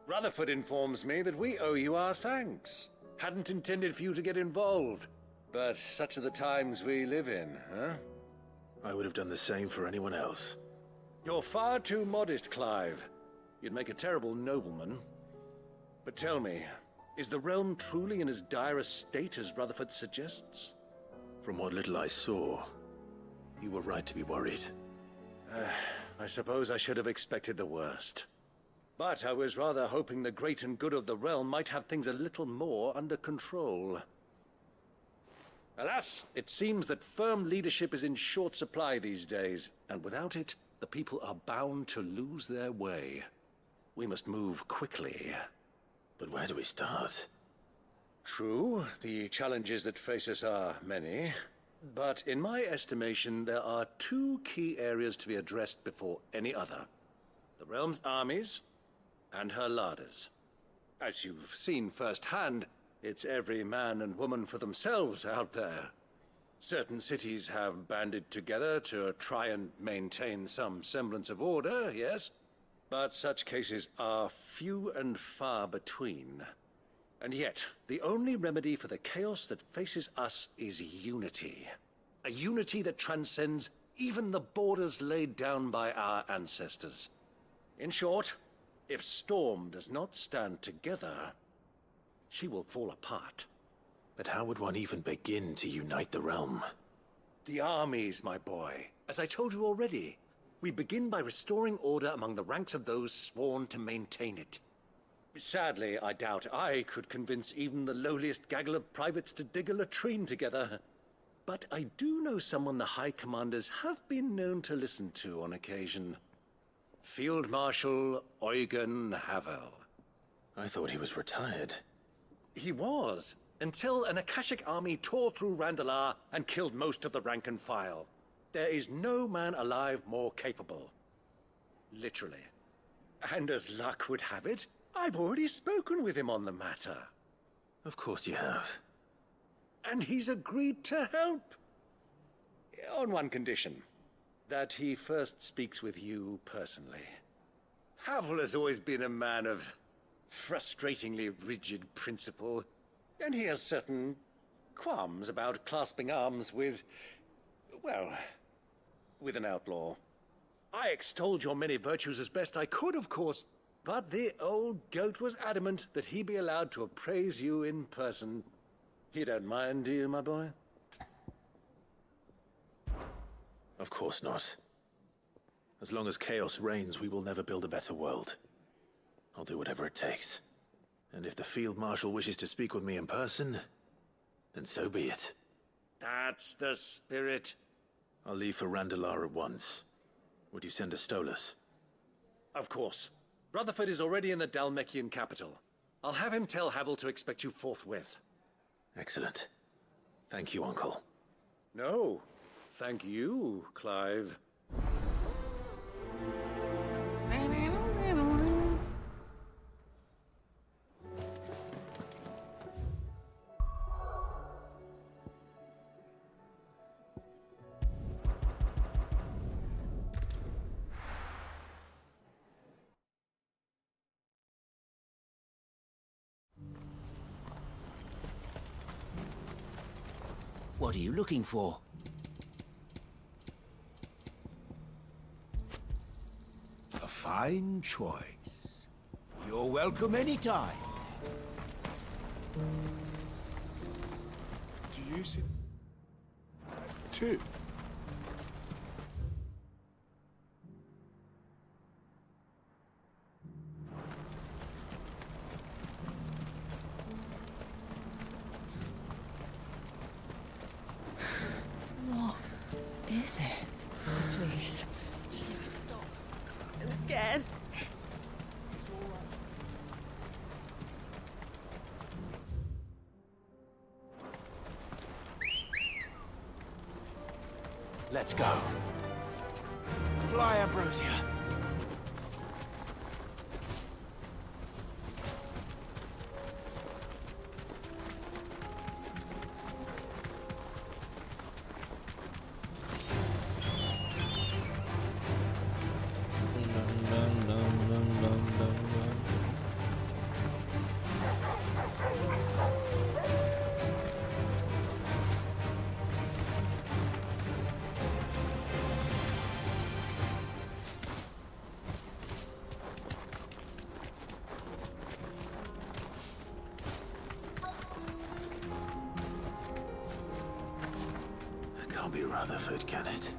Rutherford informs me that we owe you our thanks. Hadn't intended for you to get involved, but such are the times we live in, huh? I would have done the same for anyone else. You're far too modest, Clive. You'd make a terrible nobleman. But tell me, is the realm truly in as dire a state as Rutherford suggests? From what little I saw, you were right to be worried. I suppose I should have expected the worst. But I was rather hoping the great and good of the realm might have things a little more under control. Alas, it seems that firm leadership is in short supply these days, and without it, the people are bound to lose their way. We must move quickly. But where do we start? True, the challenges that face us are many. But in my estimation, there are two key areas to be addressed before any other. The realm's armies and her larders. As you've seen firsthand, it's every man and woman for themselves out there. Certain cities have banded together to try and maintain some semblance of order, yes? But such cases are few and far between. And yet, the only remedy for the chaos that faces us is unity. A unity that transcends even the borders laid down by our ancestors. In short, if Storm does not stand together, she will fall apart. But how would one even begin to unite the realm? The armies, my boy. As I told you already, we begin by restoring order among the ranks of those sworn to maintain it. Sadly, I doubt I could convince even the lowliest gaggle of privates to dig a latrine together. But I do know someone the High Commanders have been known to listen to on occasion. Field Marshal Eugen Havel. I thought he was retired. He was, until an Akashic army tore through Randalar and killed most of the rank and file. There is no man alive more capable. Literally. And as luck would have it, I've already spoken with him on the matter. Of course you have. And he's agreed to help. On one condition. That he first speaks with you personally. Havel has always been a man of frustratingly rigid principle, and he has certain qualms about clasping arms with, well, with an outlaw. I extolled your many virtues as best I could, of course, but the old goat was adamant that he be allowed to appraise you in person. You don't mind, do you, my boy? Of course not. As long as chaos reigns, we will never build a better world. I'll do whatever it takes. And if the Field Marshal wishes to speak with me in person, then so be it. That's the spirit. I'll leave for Randalar at once. Would you send a Stolas? Of course. Rutherford is already in the Dalmekian capital. I'll have him tell Havel to expect you forthwith. Excellent. Thank you, Uncle. No. Thank you, Clive. What are you looking for? A fine choice. You're welcome anytime. Do you see? Two. What is it? Please. Stop. I'm scared. Let's go. Fly, Ambrosia. Can't be Rutherford, can it?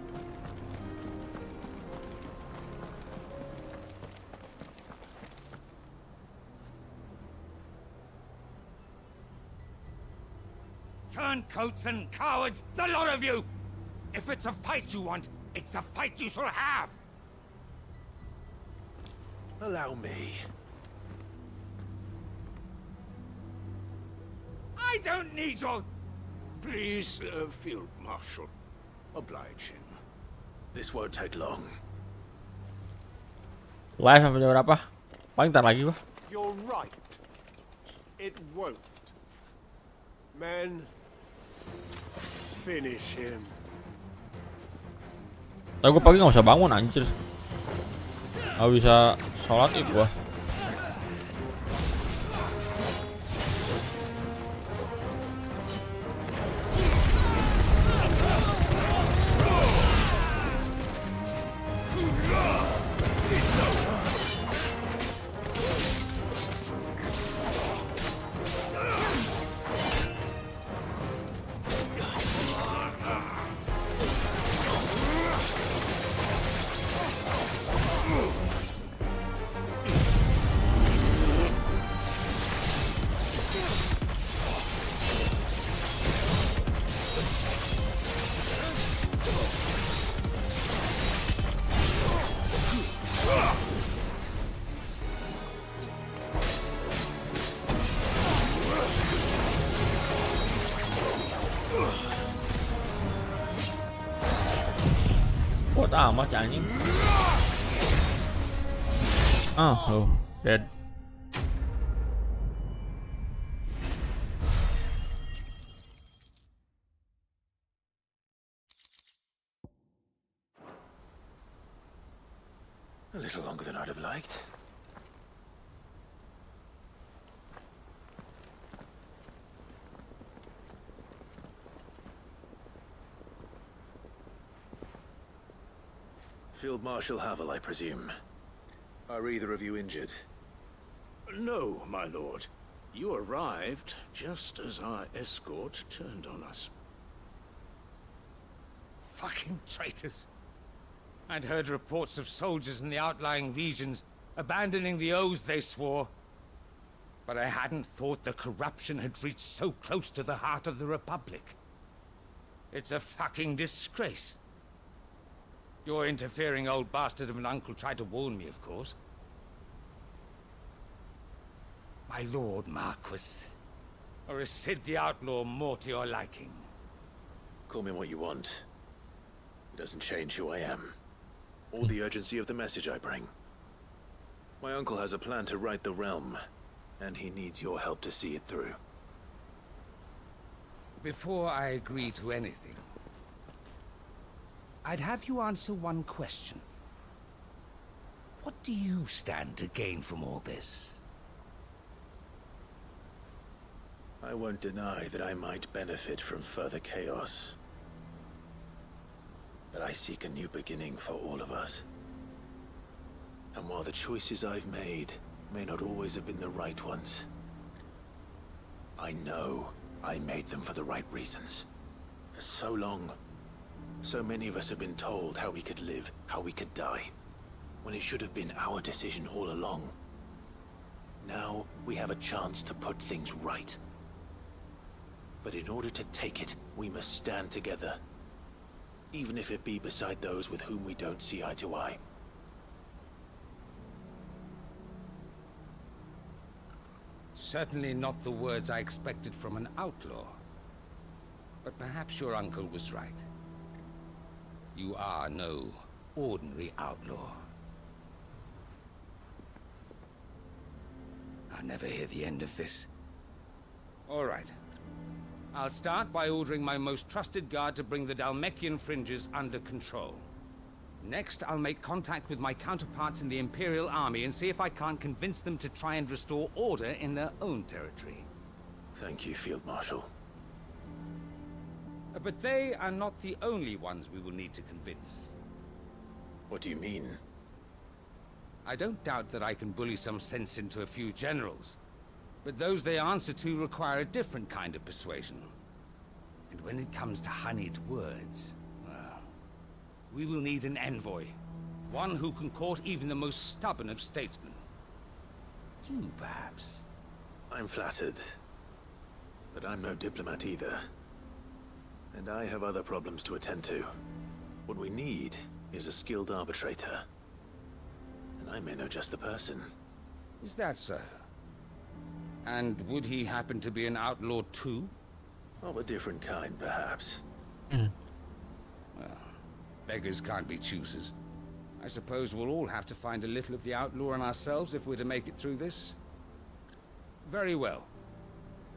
Turncoats and cowards, the lot of you! If it's a fight you want, it's a fight you shall have! Allow me. I don't need your... Please, Field Marshal. Oblige him. This won't take long. Live sampai jam berapa? Paling ntar lagi gua. You're right. It won't. Men, finish him. Tapi gua pagi nggak usah bangun anjir. Nggak bisa sholat ih gua. Cepet amat ya anjing. Oh, dead. A little longer than I'd have liked. Field Marshal Havel, I presume. Are either of you injured? No, my lord. You arrived just as our escort turned on us. Fucking traitors. I'd heard reports of soldiers in the outlying regions abandoning the oaths they swore. But I hadn't thought the corruption had reached so close to the heart of the Republic. It's a fucking disgrace. Your interfering old bastard of an uncle tried to warn me, of course. My lord Marquis. Or is Sid the Outlaw more to your liking? Call me what you want. It doesn't change who I am. Or the urgency of the message I bring. My uncle has a plan to right the realm, and he needs your help to see it through. Before I agree to anything, I'd have you answer one question. What do you stand to gain from all this? I won't deny that I might benefit from further chaos. But I seek a new beginning for all of us. And while the choices I've made may not always have been the right ones, I know I made them for the right reasons. For so long, so many of us have been told how we could live, how we could die, when it should have been our decision all along. Now we have a chance to put things right. But in order to take it, we must stand together. Even if it be beside those with whom we don't see eye to eye. Certainly not the words I expected from an outlaw. But perhaps your uncle was right. You are no ordinary outlaw. I'll never hear the end of this. All right. I'll start by ordering my most trusted guard to bring the Dalmekian fringes under control. Next, I'll make contact with my counterparts in the Imperial Army and see if I can't convince them to try and restore order in their own territory. Thank you, Field Marshal. But they are not the only ones we will need to convince. What do you mean? I don't doubt that I can bully some sense into a few generals. But those they answer to require a different kind of persuasion. And when it comes to honeyed words, well, we will need an envoy. One who can court even the most stubborn of statesmen. You, perhaps. I'm flattered. But I'm no diplomat either. And I have other problems to attend to. What we need is a skilled arbitrator. And I may know just the person. Is that so? And would he happen to be an outlaw too? Of a different kind, perhaps. Well, beggars can't be choosers. I suppose we'll all have to find a little of the outlaw in ourselves if we're to make it through this. Very well.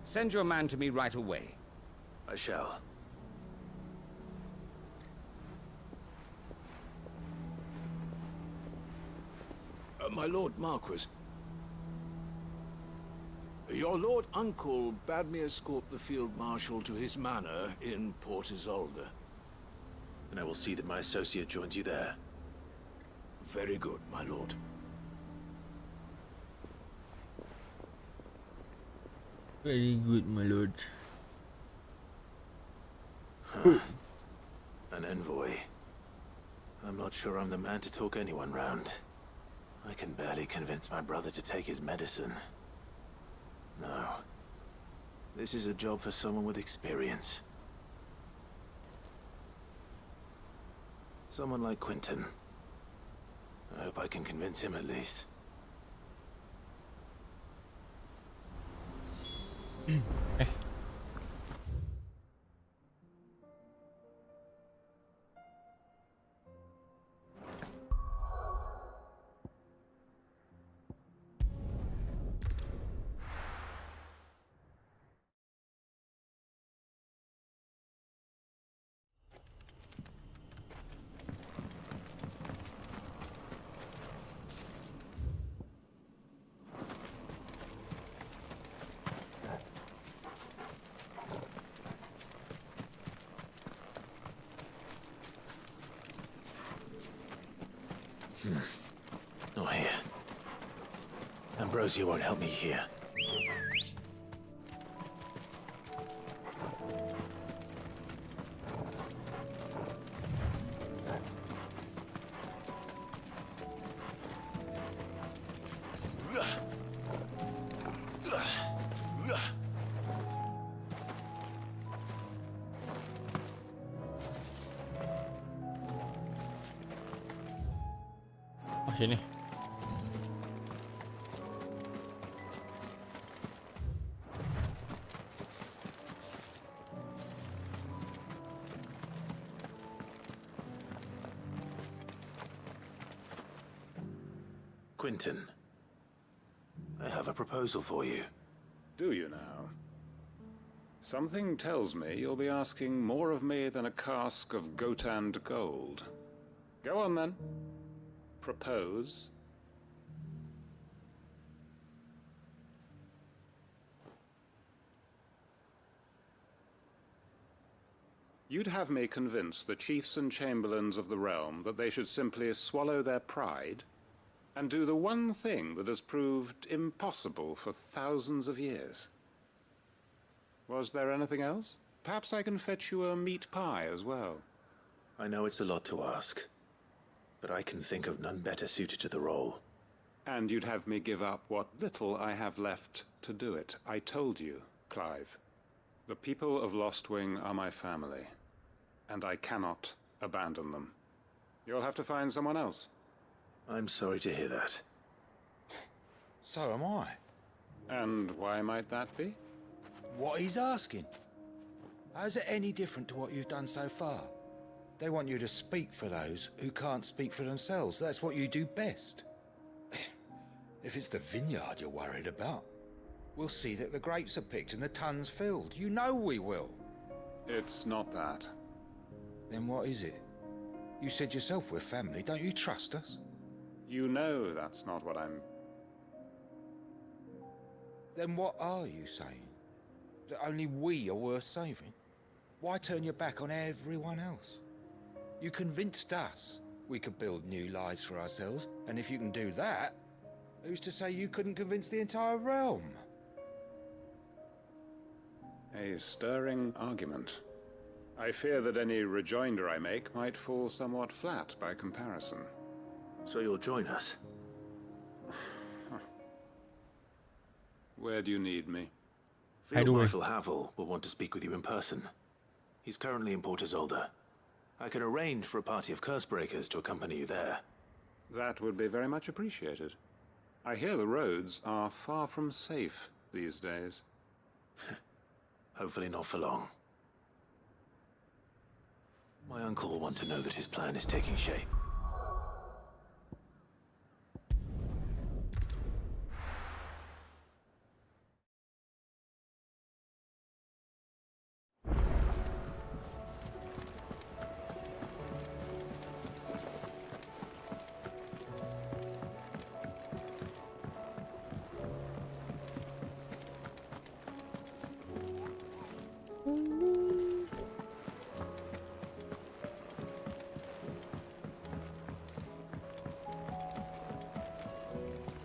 Send your man to me right away. I shall. My Lord Marquis. Your Lord Uncle bade me escort the Field Marshal to his manor in Port Isolde. And I will see that my associate joins you there. Very good, my lord. Very good, my lord. An envoy. I'm not sure I'm the man to talk anyone round. I can barely convince my brother to take his medicine. No. This is a job for someone with experience. Someone like Quentin. I hope I can convince him at least. Not here. Ambrosia won't help me here. Oh, sini. Quentin, I have a proposal for you. Do you now? Something tells me you'll be asking more of me than a cask of Gotand gold. Go on then. Propose. You'd have me convince the chiefs and chamberlains of the realm that they should simply swallow their pride and do the one thing that has proved impossible for thousands of years. Was there anything else? Perhaps I can fetch you a meat pie as well. I know it's a lot to ask, but I can think of none better suited to the role. And you'd have me give up what little I have left to do it. I told you, Clive. The people of Lostwing are my family, and I cannot abandon them. You'll have to find someone else. I'm sorry to hear that. So am I. And why might that be? What he's asking. How's it any different to what you've done so far? They want you to speak for those who can't speak for themselves. That's what you do best. If it's the vineyard you're worried about, we'll see that the grapes are picked and the tons filled. You know we will. It's not that. Then what is it? You said yourself we're family. Don't you trust us? You know that's not what I'm... Then what are you saying? That only we are worth saving? Why turn your back on everyone else? You convinced us we could build new lives for ourselves, and if you can do that, who's to say you couldn't convince the entire realm? A stirring argument. I fear that any rejoinder I make might fall somewhat flat by comparison. So you'll join us? Where do you need me? Field Marshal Havel will want to speak with you in person. He's currently in Port Isolde. I can arrange for a party of Cursebreakers to accompany you there. That would be very much appreciated. I hear the roads are far from safe these days. Hopefully not for long. My uncle will want to know that his plan is taking shape.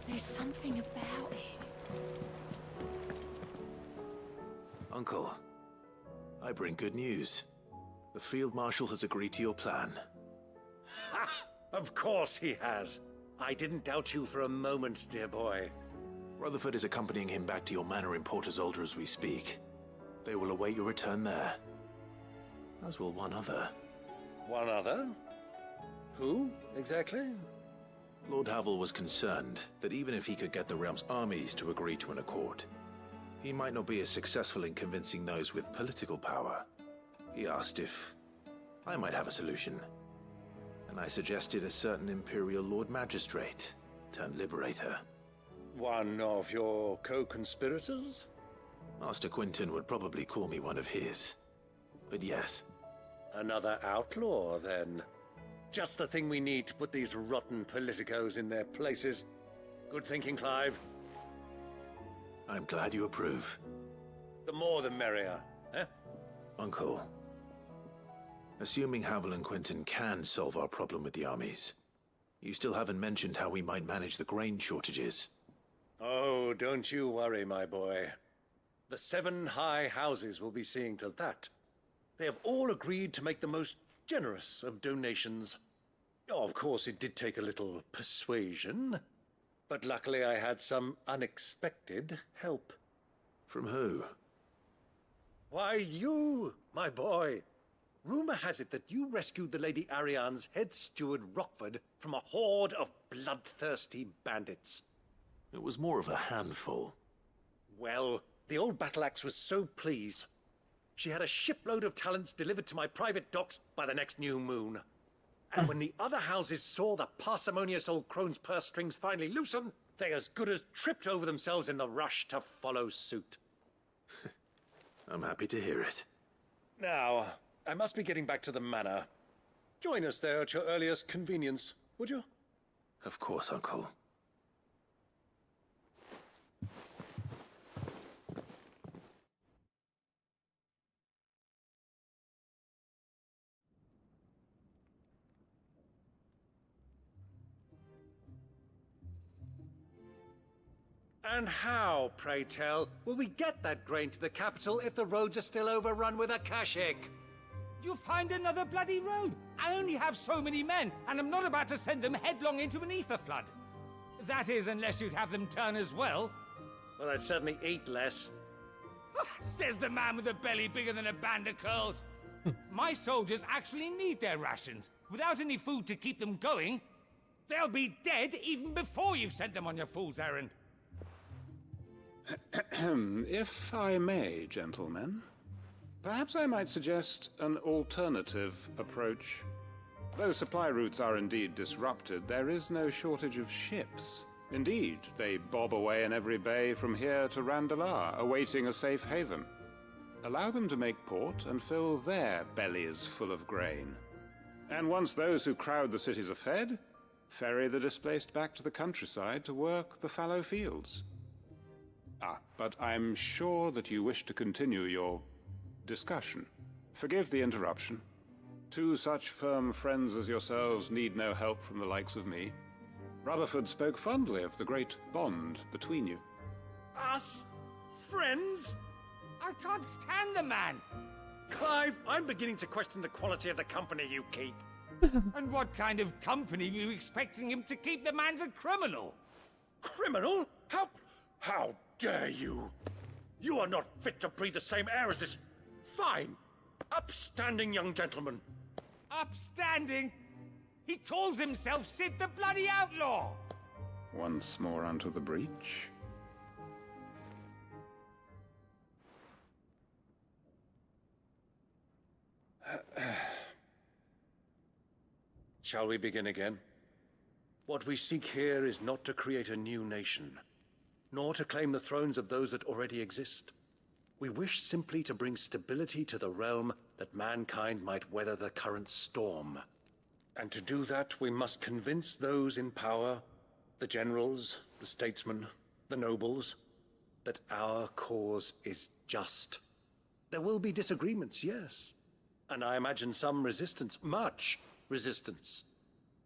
There's something about it. Uncle, I bring good news. The Field Marshal has agreed to your plan. Ha! Of course he has. I didn't doubt you for a moment, dear boy. Rutherford is accompanying him back to your manor in Port Isolde as we speak. They will await your return there. As will one other. One other? Who, exactly? Lord Havel was concerned that even if he could get the realm's armies to agree to an accord, he might not be as successful in convincing those with political power. He asked if I might have a solution, and I suggested a certain Imperial Lord Magistrate turned Liberator. One of your co-conspirators? Master Quentin would probably call me one of his, but yes. Another outlaw, then. Just the thing we need to put these rotten politicos in their places. Good thinking, Clive. I'm glad you approve. The more the merrier, eh? Uncle, assuming Havel and Quentin can solve our problem with the armies, You still haven't mentioned how we might manage the grain shortages. Oh, don't you worry, my boy. The 7 high houses will be seeing to that. They have all agreed to make the most generous of donations. Oh, of course, it did take a little persuasion, but luckily I had some unexpected help. From who? Why, you, my boy. Rumor has it that you rescued the Lady Ariane's head steward Rockford from a horde of bloodthirsty bandits. It was more of a handful. Well, the old battle axe was so pleased. She had a shipload of talents delivered to my private docks by the next new moon. And when the other houses saw the parsimonious old crone's purse strings finally loosen, they as good as tripped over themselves in the rush to follow suit. I'm happy to hear it. Now, I must be getting back to the manor. Join us there at your earliest convenience, would you? Of course, Uncle. And how, pray tell, will we get that grain to the capital if the roads are still overrun with Akashic? You'll find another bloody road. I only have so many men, and I'm not about to send them headlong into an ether flood. That is, unless you'd have them turn as well. Well, I'd certainly eat less. Says the man with a belly bigger than a band of curls. My soldiers actually need their rations. Without any food to keep them going, they'll be dead even before you've sent them on your fool's errand. If I may, gentlemen, perhaps I might suggest an alternative approach. Though supply routes are indeed disrupted, there is no shortage of ships. Indeed, they bob away in every bay from here to Randalar, awaiting a safe haven. Allow them to make port and fill their bellies full of grain. And once those who crowd the cities are fed, ferry the displaced back to the countryside to work the fallow fields. But I'm sure that you wish to continue your discussion. Forgive the interruption. 2 such firm friends as yourselves need no help from the likes of me. Rutherford spoke fondly of the great bond between you. Us? Friends? I can't stand the man. Clive, I'm beginning to question the quality of the company you keep. And what kind of company were you expecting him to keep? The man's a criminal. Criminal? How dare you? You are not fit to breathe the same air as this fine, upstanding young gentleman. Upstanding? He calls himself Sid the bloody outlaw. Once more onto the breach. Shall we begin again? What we seek here is not to create a new nation, nor to claim the thrones of those that already exist. We wish simply to bring stability to the realm that mankind might weather the current storm. And to do that, we must convince those in power, the generals, the statesmen, the nobles, that our cause is just. There will be disagreements, yes, and I imagine some resistance, much resistance.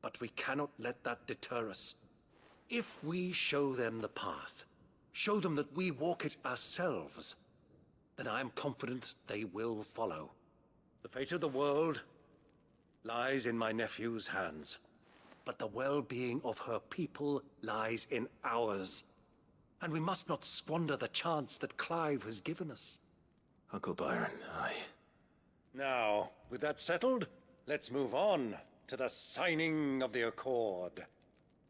But we cannot let that deter us. If we show them the path, show them that we walk it ourselves, then I am confident they will follow. The fate of the world lies in my nephew's hands, but the well-being of her people lies in ours. And we must not squander the chance that Clive has given us. Uncle Byron, Now, with that settled, let's move on to the signing of the Accord.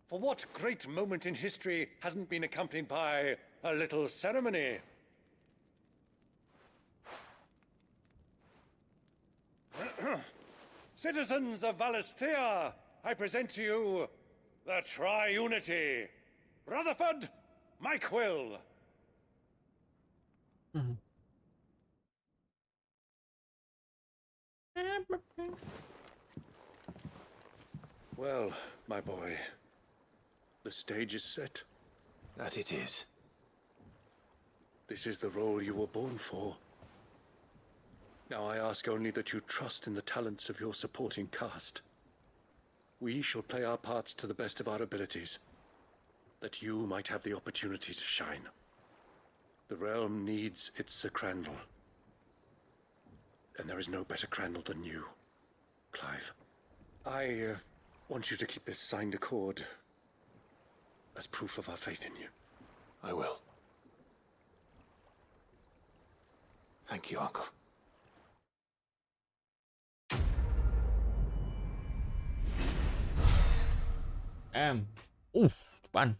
For what great moment in history hasn't been accompanied by a little ceremony? Citizens of Valisthea, I present to you the Tri-Unity. Rutherford, Mike Will. Well, my boy, the stage is set. That it is. This is the role you were born for. Now I ask only that you trust in the talents of your supporting cast. We shall play our parts to the best of our abilities, that you might have the opportunity to shine. The realm needs its Sir Crandall, and there is no better Crandall than you, Clive. I want you to keep this signed accord as proof of our faith in you. I will. Thank you, Uncle. Depan.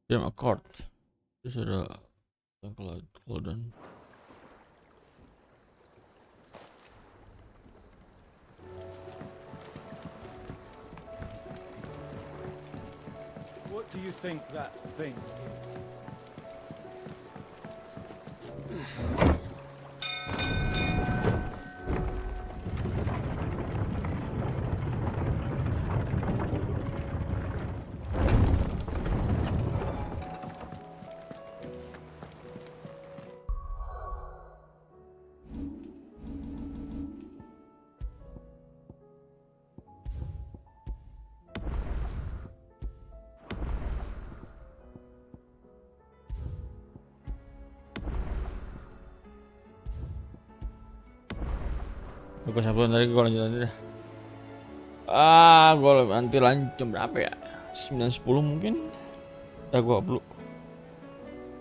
Jam accord. Terus ada yang kelaudan. What do you think that thing is? Gue sampai tadi gue lanjut aja deh. Gue nanti lanjut jam berapa ya? 9.10 mungkin. Udah gue upload.